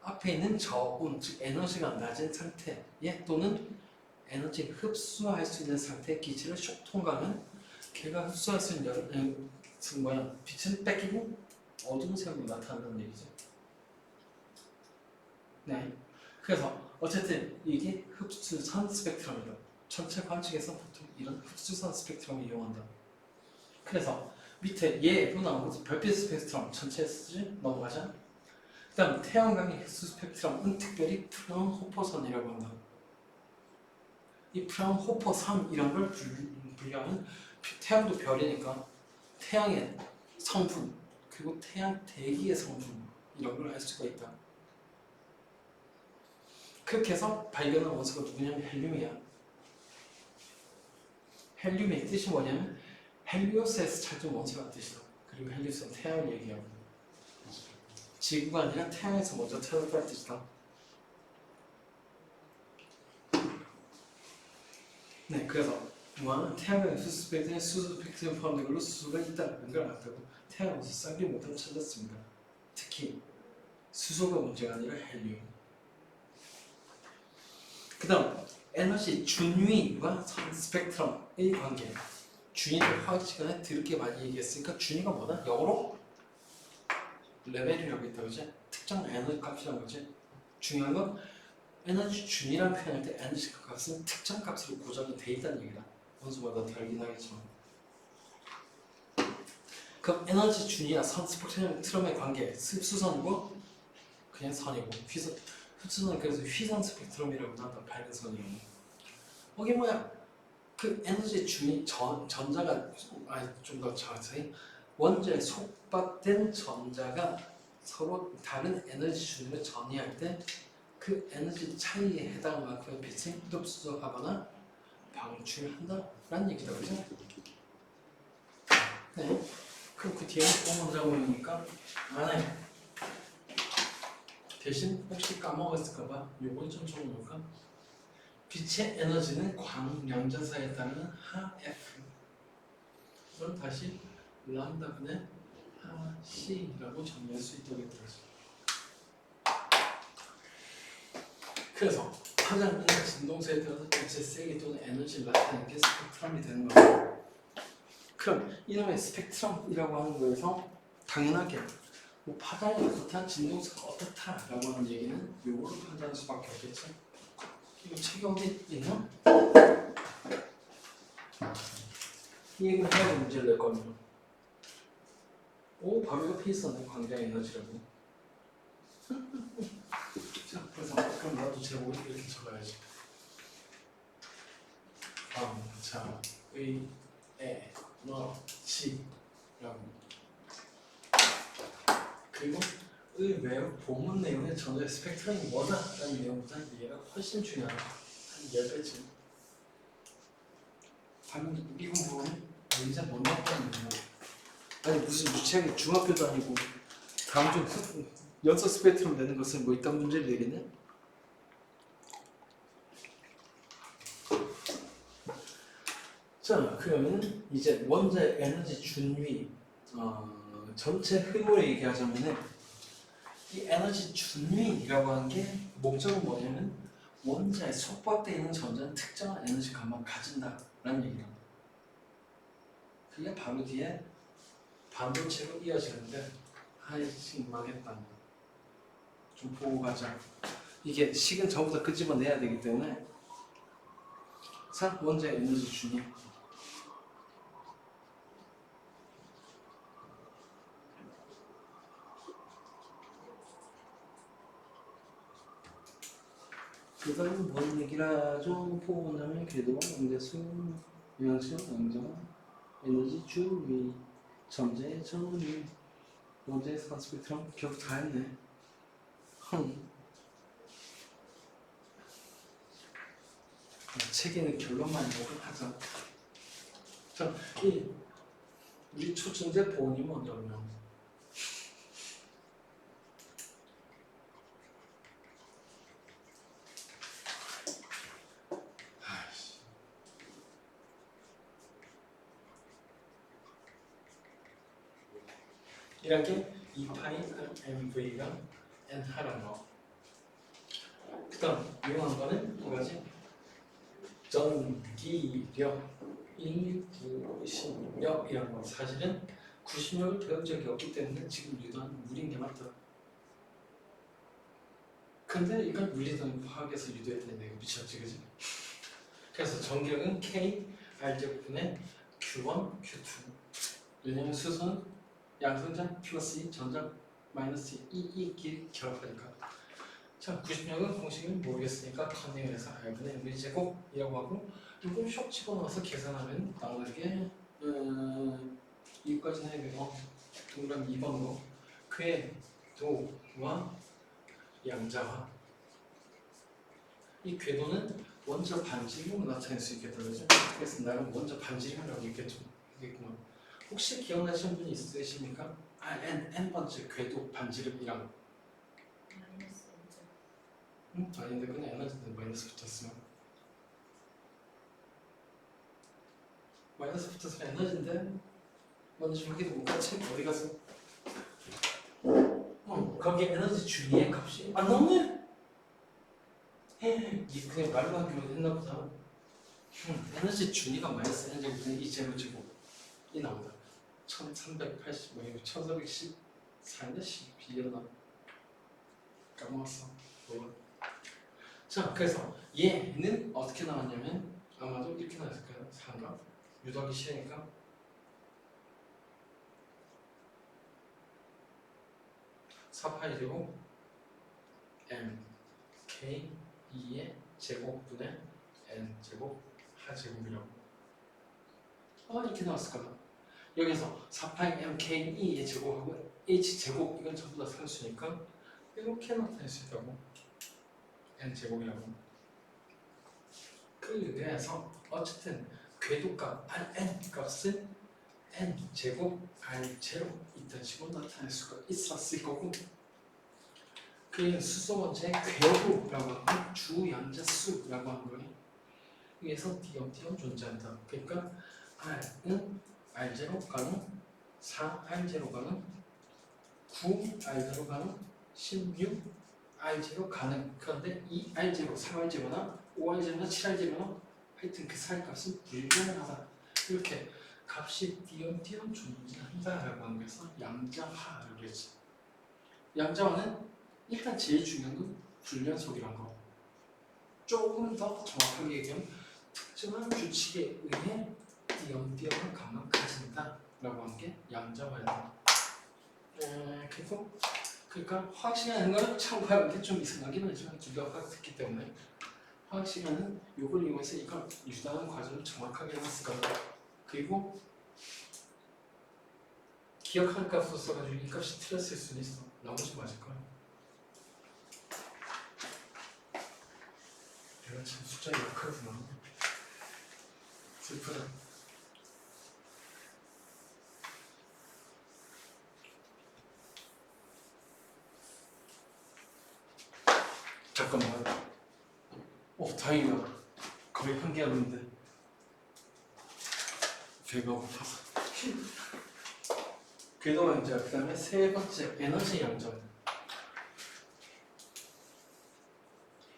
앞에 있는 저온, 즉 에너지가 낮은 상태에 또는 에너지를 흡수할 수 있는 상태의 기체를 슉 통과하면 걔가 흡수할 수 있는 빛은 뺏기고 어두운 색으로 나타난다는 얘기죠. 네, 그래서 어쨌든 이게 흡수선 스펙트럼이다. 전체 관측에서 보통 이런 흡수선 스펙트럼을 이용한다. 그래서 밑에 얘로 나온 것은 별빛 스펙트럼 전체에 쓰지 넘어가자. 그 다음 태양광의 흡수 스펙트럼은 특별히 프라운호퍼선이라고 한다. 이 프라운호퍼선 이런 걸 분류하면 태양도 별이니까 태양의 성분 그리고 태양 대기의 성분 이런 걸 알 수가 있다. 그렇게 해서 발견한 원소가 누구냐면 헬륨이야. 헬륨의 뜻이 뭐냐면 헬리오스에서 찾은 원소라는 뜻이다. 그리고 헬리오스는 태양을 얘기하고 지구가 아니라 태양에서 먼저 태어났다는 뜻이다. 네, 그래서 무한한 태양의 수소 스펙트럼에 수소 스펙트럼 포함된 걸로 수소가 있다는 걸 알았다고 태양에서 쌍비 못함을 찾았습니다. 특히 수소가 문제가 아니라 헬륨. 그 다음 에너지 준위와 선 스펙트럼의 관계. 준위를 화학 시간에 드럽게 많이 얘기했으니까 준위가 뭐다? 영어로 레벨이라고 있다, 그지? 특정 에너지 값이라는 거지. 중요한 건 에너지 준위라는 표현할 때 에너지 값은 특정 값으로 고정이 돼 있다는 얘기다. 원소마다 다르긴 하겠지만. 그럼 에너지 준위와 선 스펙트럼의 관계, 흡수선이고 그냥 선이고 흡수선은 그래서 휘선 스펙트럼이라고 한다. 밝은 선이고. 이게 뭐야? 그 에너지 준위 전자가 좀 더 자세히 원자에 속박된 전자가 서로 다른 에너지 준위를 전이할 때 그 에너지 차이에 해당하는 만큼의 빛을 흡수하거나 방출한다라는 얘기다, 그죠? 네. 그럼 그 뒤에 또 문제가 보이니까 안 해. 대신 혹시 까먹었을까봐 요건 좀 적어놓을까? 빛의 에너지는 광량자사에 따르는 하F 그럼 다시 람다분의 C라고 정리할 수 있도록 되죠. 그래서 가장 있는 진동세에 따라서 빛의 세기 또는 에너지를 나타내는 게 스펙트럼이 되는 거예요. 그럼 이놈의 스펙트럼이라고 하는 거에서 당연하게 뭐 파장이 어떻다, 진동세가 어떻다라고 하는 얘기는 요거로 판단할 수밖에 없겠죠. 이거 책이 어디 있나? 이 얘기를 해야 문제를 낼 거면 오 바로 옆에 있었네. 광자 에너지라고. 자, 그래서 그럼 나도 제목을 이렇게 적어야지. 자, 에너지라고. 그리고 의외로 본문 내용의 전후의 스펙트럼이 뭐다라는 내용보다 얘가 훨씬 중요하다. 한 10배쯤. 방금 이 공부는 이제 못 나왔다는 거야. 아니 무슨 유치하게 중학교도 아니고 다음 주 연속 스펙트럼 내는 것은 뭐 이딴 문제를 내겠네? 자, 그러면 이제 원자의 에너지 준위 전체 흐름을 얘기하자면은 이 에너지 준위라고 하는 게 목적은 뭐냐면 원자에 속박되어 있는 전자는 특정한 에너지 값만 가진다라는 얘기입니다. 그게 바로 뒤에 반도체로 이어지는데 아이씨 망했다. 좀 보고 가자. 이게 식은 전부 다 끄집어내야 되기 때문에 자, 원자의 에너지 준위. 그다음 뭔 얘기라 좀 보고 나면 궤도, 응대수, 영향성, 양정, 에너지 준위, 전자의 전위, 원자의 스펙트럼 결국 다 했네. 책에는 결론만 보고 하자. 자, 이 우리 초천재 보온이 뭐냐면 이런 게 2파이 MV가 N 하라는 거. 그 다음 이용한 거는 이거지. 전기력, 인구심력 이런 거. 사실은 구심력을 배운 적이 없기 때문에 지금 유도하는 물인 게 맞다. 근데 이건 물리적 화학에서 유도했다는 얘기 미쳤지, 그지? 그래서 전기력은 K R제곱분의 Q1, Q2. 왜냐면 수소는 양성장 플러스 2, 전장 마이너스 2, 이 결합하니까. 자, 구심력은 공식은 모르겠으니까 커닝을 해서 R분의 MV 제곱이라고 하고 이거 쇽 집어넣어서 계산하면 나오는 게 이거까지는 해요. 동그라미 2번으로 궤도와 양자화. 이 궤도는 원자 반지름으로 나타낼 수 있겠다, 그죠? 그래서 나는 원자 반지름이라고 있겠구만. 혹시 기억나시는 분이 있으십니까? N번째 궤도 반지름이랑 마이너스 N자. 아닌데 그냥 에너지는 마이너스 붙었으면 마이너스 붙었으면 에너지인데 먼저 저기도 못 같이 어디 갔어? 거기에 에너지 준위의 값이 안 나오네? 이 그냥 말로 하기로 했나 보다. 에너지 준위가 마이너스 N제곱분의 2제곱이 나온다. 1380 뭐 이거 1414인데 12였나? 까먹었어. 몰라. 자, 그래서 얘는 어떻게 나왔냐면 아마도 이렇게 나왔을 거예요. 3가 유도하기 싫으니까 4파이 제곱 M K 2의 제곱분의 N 제곱 하제곱이라고 이렇게 나왔을 거다. 여기서 4파이 M K 2의 제곱하고 H 제곱 이건 전부 다 상수니까 이렇게 나타낼 수 있다고. N 제곱이라고. 그래서 어쨌든 궤도값 N 값은 N 제곱 R 제로 이런 식으로 나타낼 수가 있었을 거고, 그 수소 원자의 궤도라고 하고 주연자수라고 하는 거예요. 위에서 띄엄띄엄 존재한다. 그러니까 R은 R0 가능 4 R0 가능 9 R0 가능 16 R0 가능. 그런데 이 R0, 3R0나 5R0나 7R0나 하여튼 그 사이 값은 불가능하다. 이렇게 값이 띄엄띄엄 존재한다라고 하는 것에서 양자화라고 했지. 양자화는 일단 제일 중요한 건 불연속이란 거. 조금 더 정확하게 얘기하면 특정한 규칙에 의해 띄엄띄엄한 값만 가진다라고 하는 게 양자화다. 그러니까 화학 시간에 하는 거는 참고하는 게 좀 이상하긴 하지만 둘 다 화학했기 때문에 화학 시간은 이걸 이용해서 이걸 유도하는 과정을 정확하게 해놨을 거다. 그리고 기억하는 값으로 써가지고 이 값이 틀렸을 수는 있어. 나머지 맞을 거야. 내가 참 숫자에 약하구나. 슬프다. 잠깐만. 다행이다. 거의 한 개였는데 배가 고파서. 궤도 양자. 그 다음에 세 번째 에너지 양자.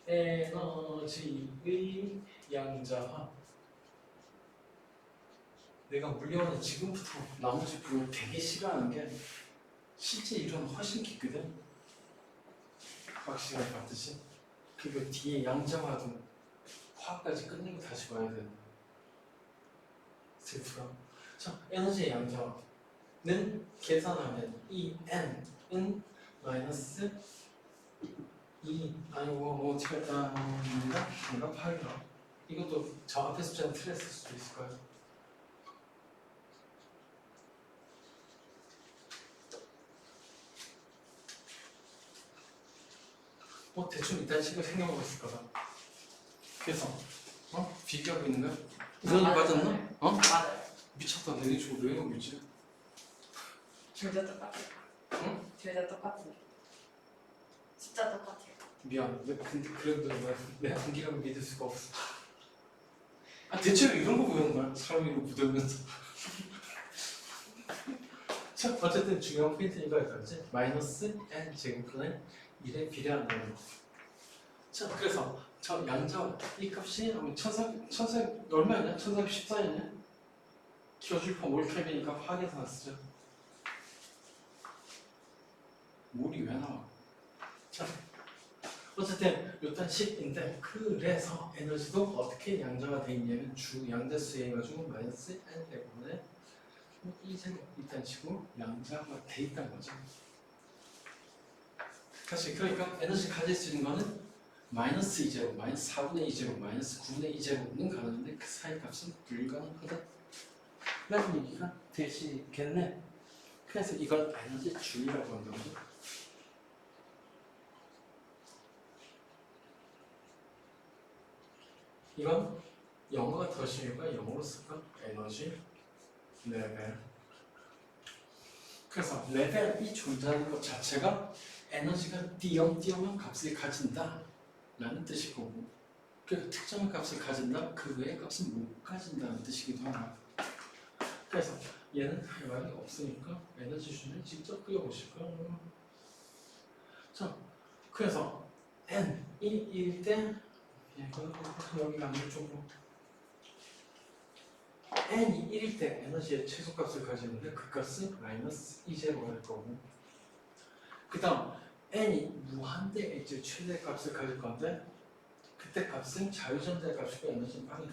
에너지의 양자화. 내가 물리원은 지금부터 나머지 부분 되게 싫어하는 게 실제 이론은 훨씬 깊거든. 화학 시간 봤듯이. 그리고 뒤에 양자화도 화학까지 끝내고 다시 봐야 돼. 슬프다. 자, 에너지 양자화는 계산하면 이 n은 마이너스 2 아니고 어떻게 했다 뭔가 8이다. 이것도 저 앞에 숫자는 틀렸을 수도 있을 거예요. 대충 일단 식을 생각하고 있을 거다. 그래서 비교하고 있는 거야? 우선이 맞았나? 맞아요. 미쳤다. 내가 저거 왜 하고 있지? 둘 다 똑같아요. 응? 둘 다 똑같아요. 숫자 똑같아요. 미안. 근데 그래도 내 안기라고 믿을 수가 없어. 대체로 이런 거 보는 거야. 사람이 이거 묻으면서. 자, 어쨌든 중요한 포인트는 이거였지. 마이너스 n 제곱분의 1에 비례한다는 거. 자, 그래서 저 양자 이 값이 1400 얼마였냐? 1414였냐? 킬로줄 퍼 몰타임이니까 화학에서 나왔죠. 몰이 왜 나와? 자, 어쨌든 요딴 식인데 그래서 에너지도 어떻게 양자가 돼 있냐면 주 양대수에 해가지고 마이너스 n 제곱분의 이 제곱 이딴 식으로 양자가 돼 있다는 거죠. 다시 그러니까 에너지 가질 수 있는 거는 마이너스 2제곱, 마이너스 4분의 2제곱, 마이너스 9분의 2제곱은 가능한데 그 사이 값은 불가능하다. 라는 얘기가 되시겠네. 그래서 이걸 에너지 줄이라고 한다고. 이건 영어가 더 쉬울까? 영어로 쓸까? 에너지 레벨. 그래서 레벨이 존재하는 것 자체가 에너지가 띄엄띄엄한 값을 가진다 라는 뜻이 거고, 그래서 특정한 값을 가진다, 그 외의 값은 못 가진다는 뜻이기도 하다. 그래서 얘는 할 말이 없으니까 에너지 줄을 직접 그려보실 거예요. 자, 그래서 n이 1일 때 여기 양쪽으로 n이 1일 때 에너지의 최소값을 가지는데 그 값은 마이너스 2제곱가 될 거고, 그 다음 n이 무한대의 최대값을 가질 건데 그때 값은 자유전자의 값이고 에너지는 빵이다.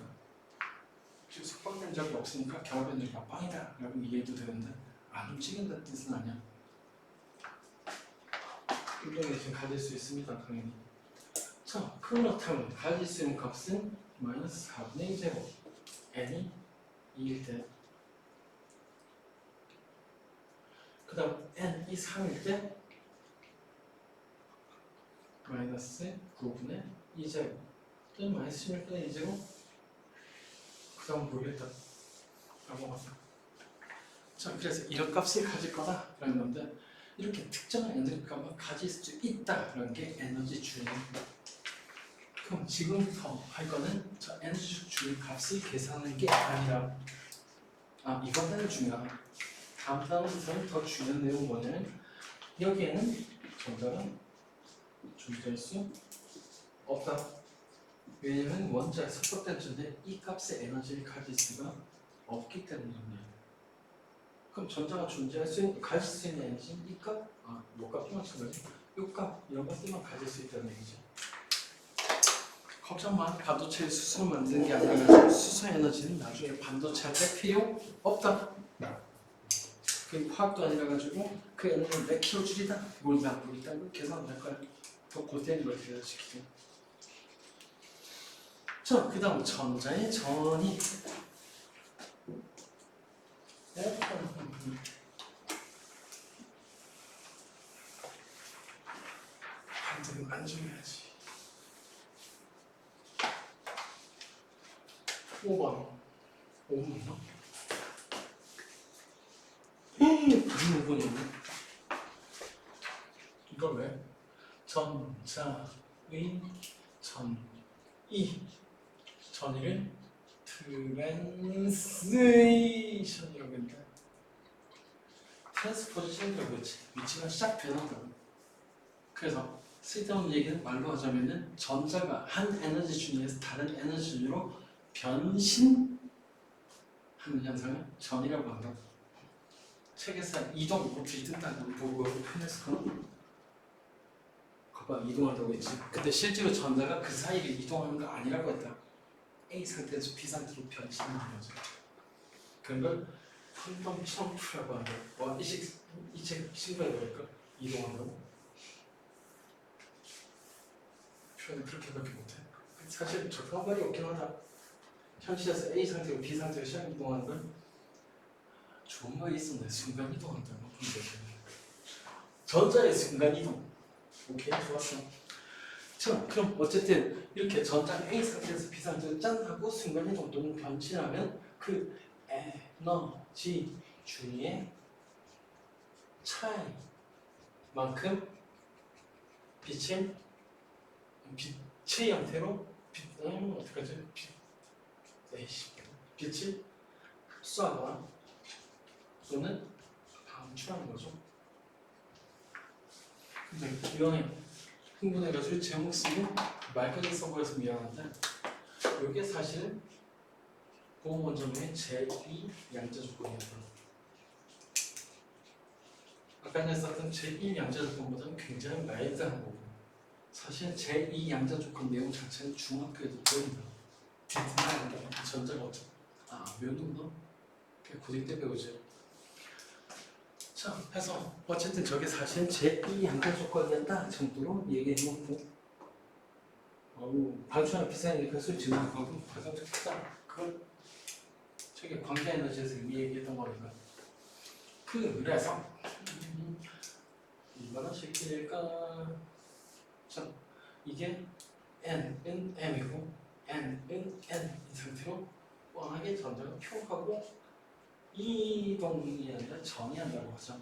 즉 속방된 적이 없으니까 결합된 적이 빵이다 라고 이해해도 되는데 안 움직인다는 뜻은 아니야. 분명히 지금 가질 수 있습니다. 당연히. 자, 그렇다면 가질 수 있는 값은 마이너스 4분의 2제곱 n이 2일 때, 그 다음 n이 3일 때 마이너스 9분의 2제곱 또는 마이너스 16분의 2제곱, 그 다음 모르겠다 넘어갔다. 자, 그래서 이런 값을 가질 거다 라는 건데 이렇게 특정한 에너지 값을 가질 수 있다라는 게 에너지 줄입니다. 그럼 지금부터 할 거는 저 에너지 줄의 값을 계산하는 게 아니라 이번에는 중요하다. 다음 단어에서는 더 중요한 내용은 뭐냐면 여기에는 전자가 존재할 수 없다. 왜냐면 원자의 섭섭된전데 이 값의 에너지를 가질 수가 없기 때문입니다. 그럼 전자가 가질 수 있는 에너지는 이 값? 뭐 값도 마찬가지. 이 값, 이런 것들만 가질 수 있다는 얘기죠. 걱정 마. 반도체의 수소를 만드는 게 아니라 수소 에너지는 나중에 반도체 할 때 필요 없다. 그 화학도 아니라 가지고 그 에너지는 몇 킬로줄이다. 몰도 안 보겠다. 이거 계산 안 할 거야. 더 고된 걸 계산시키죠. 자, 그 다음 전자의 전이 반대로 안줘야지. 5번 5번이요? 무슨 5번이었네? 이걸 왜? 전자의 전이를 트랜스레이션이라고 했다. 트랜스포지션이라고 했지. 위치가 싹 변한다고. 그래서 쓸데없는 얘기는 말로 하자면은 전자가 한 에너지 중에서 다른 에너지로 변신하는 현상을 전이라고 한다. 책에서 이동, 뒤뜬다고 보고 표현했었거든. 거봐, 이동한다고 했지. 근데 실제로 전자가 그 사이를 이동하는 거 아니라고 했다. A 상태에서 B 상태로 변신하는 거죠. 그런 걸 퀀텀 점프라고 한다. 이책 신기하게 할까? 이동한다고? 표현을 그렇게밖에 못해. 사실 적합한 말이 없긴 하다. 현실에서 A 상태로 B 상태로 시간 이동하는 건 좋은 말이 있었네. 순간 이동한다고. 전자의 순간 이동. 오케이, 좋았어. 자, 그럼 어쨌든 이렇게 전자가 A 상태에서 B 상태로 짠 하고 순간 이동 또는 변신하면 그 에너지 중에 차이만큼 빛의 형태로 어떡하지? 빛을 흡수하거나 또는 방출하는 거죠. 근데 이왕에 흥분해가지고 제목 쓰고 말까지 써버려서 미안한데 이게 사실은 보호 원점의 제2 양자 조건이었다. 아까 냈었던 제1 양자 조건보다는 굉장히 마일드한 거고 사실 제2 양자 조건 내용 자체는 중학교에도 배운다. 뒷부분에 전자가 어쩌고 외우는구나. 그냥 고딩 때 배우지. 자, 해서 어쨌든 저게 사실 제2 양자 조건이었다 정도로 얘기해놓고 방출하는 비싼이니까 솔직히 거고 가장 크다. 그걸 저게 광자 에너지에서 이미 얘기했던 거니까. 그래서 얼마나 쉽게일까? 자, 이게 n은 m이고 n은 n 이 상태로 뻔하게 전자가 큐하고 이동이 아니라 전이 한다고 하죠.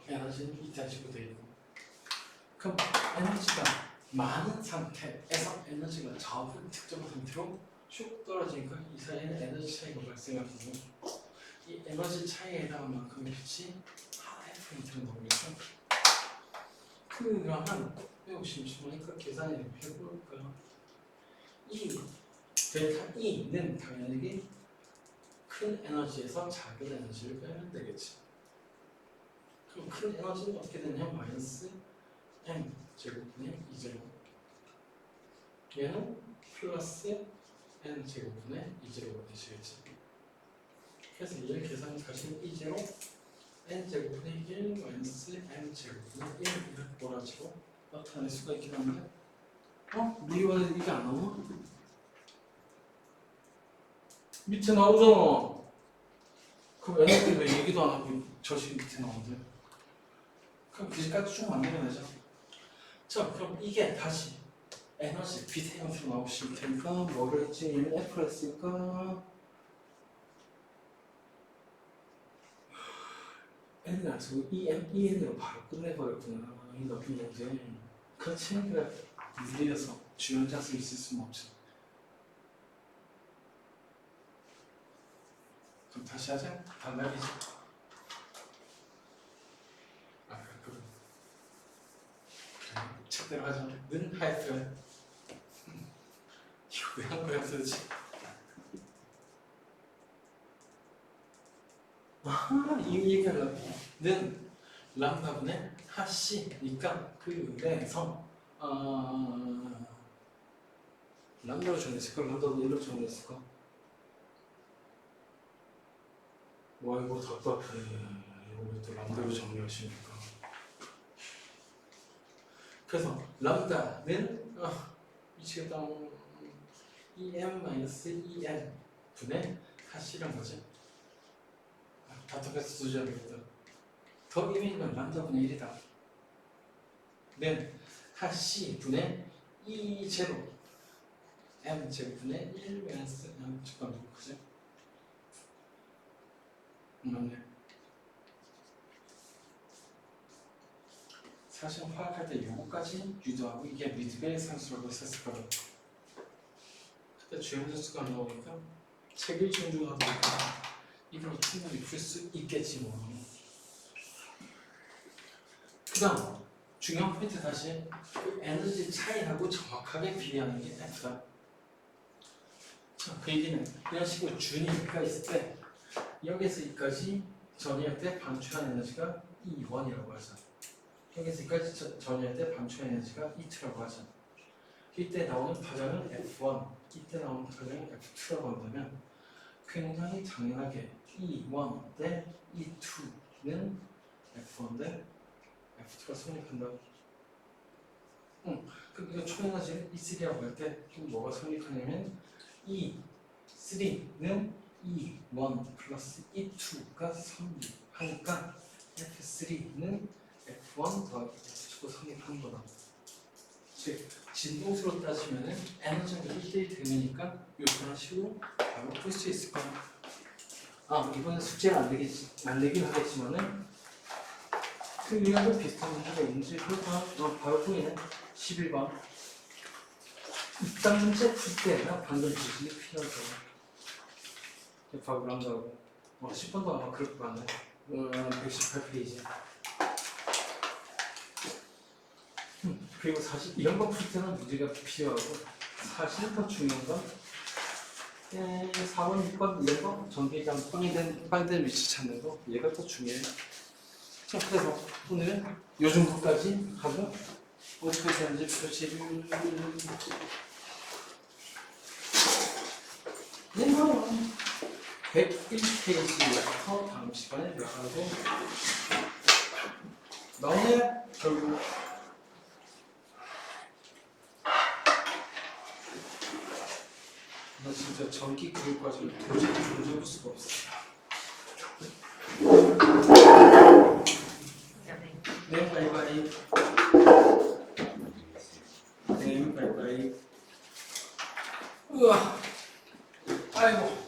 에너지는 이타식으로 되어 있고 그럼 에너지가 많은 상태에서 에너지가 적은 특정 상태로 쭉 떨어지니까 이 사이에는 에너지 차이가 발생하거든요. 이 에너지 차이에 해당한 만큼의 빛이 하나의 포인트로 나오겠죠. 그러면 매우 심심하니까 계산을 해볼까요? 이 델타 E는 당연히 큰 에너지에서 작은 에너지를 빼면 되겠지. 그럼 큰 에너지는 어떻게 되냐? 마이너스 m 제곱분의 2제곱 얘는 플러스 n 제곱분의 2제곱가 되시겠지. 그래서 얘를 계산을 다시 2제곱 n 제곱분의 1 마이너스 m 제곱분의 1 이렇게 몰아치고 나타낼 수가 있긴 한데 물리원은 이게 안 나오나? 밑에 나오잖아. 그럼 에너지 왜 얘기도 안 하고 저식 밑에 나오는데? 그럼 그집까지 쭉 만들어내자. 자, 그럼 이게 다시 에너지 빛의 형태로 나오실 테니까 뭐를 했지? 얘는 F를 했으니까 N을 안 쓰고 EN으로 바로 끝내버렸구나. 이 높은 문제. 그렇지. 그래. 물리에서 주연자 수 있을 수는 없지. 그럼 다시 하자. 반납이지. 아 그럼 책대로 하자. 는 하여튼 이거 왜 한 거야 도대체? 아 이 얘기하려고. 는 람다분의 하씨니까 그래서 람다로 정했을까? 람다도 1로 정했을까? 와 이거 답답해. 이거 왜 또 람다로 정리하십니까? 그래서 람다는 미치겠다. EM-EN 분의 하씨란 거지. 답답해서 도저히 안 되겠다. 더 이미지는 람다분의 1이다. 는 하씨 분의 E 제로 M 제곱분의 1 마이너스 M 잠깐만 그지? 맞네. 사실 화학할 때 요거까지 유도하고 이게 미드베이 상수라고 썼을 거다. 그때 주행 선수가 안 나오니까 책을 존중하다 보니까 이걸 충분히 풀 수 있겠지 뭐. 그 다음 중요한 포인트 다시 그 에너지 차이하고 정확하게 비례하는 게 F다. 자, 그 얘기는 이런 식으로 준이가 있을 때 여기서 여기까지 전이할 때 방출한 에너지가 E1이라고 하죠. 여기서 여기까지 전이할 때 방출한 에너지가 E2라고 하죠. 이때 나오는 파장은 F1, 이때 나오는 파장은 F2라고 한다면 굉장히 당연하게 E1 대 E2는 F1 대 F2가 성립한다. 그럼 이거 초에너지 E3라고 할 때 뭐가 성립하냐면 E3는 E1 플러스 E2가 성립하니까 F3는 F1 더하기 F2가 성립하는 거다. 즉 진동수로 따지면 에너지가 1대1 되니까 이런 식으로 바로 풀 수 있을 거야. 이번엔 숙제는 안 되긴 하겠지만은 그 유형도 비슷한 문제가 있는지 그렇다. 바로 보이네. 11번. 입당 문제 풀 때나 방금 지식이 필요하죠. 바로 한다고. 10번도 아마 그럴 것 같네. 118페이지. 그리고 사실 이런 거 풀 때는 문제가 필요하고 사실 더 중요한 건 4번, 6번 이런 거 전기장 빵이 된 위치 찾는 거 얘가 더 중요해. 자, 그래서 오늘은 요 정도까지 하고 어디까지 하는지 표시를 101페이지부터 다음 시간에 나가고 너네 결국 나 진짜 전기 교육 과정을 도저히 존재할 수가 없어. 네, 바이바이. 네, 바이바이. 우와, 아이고.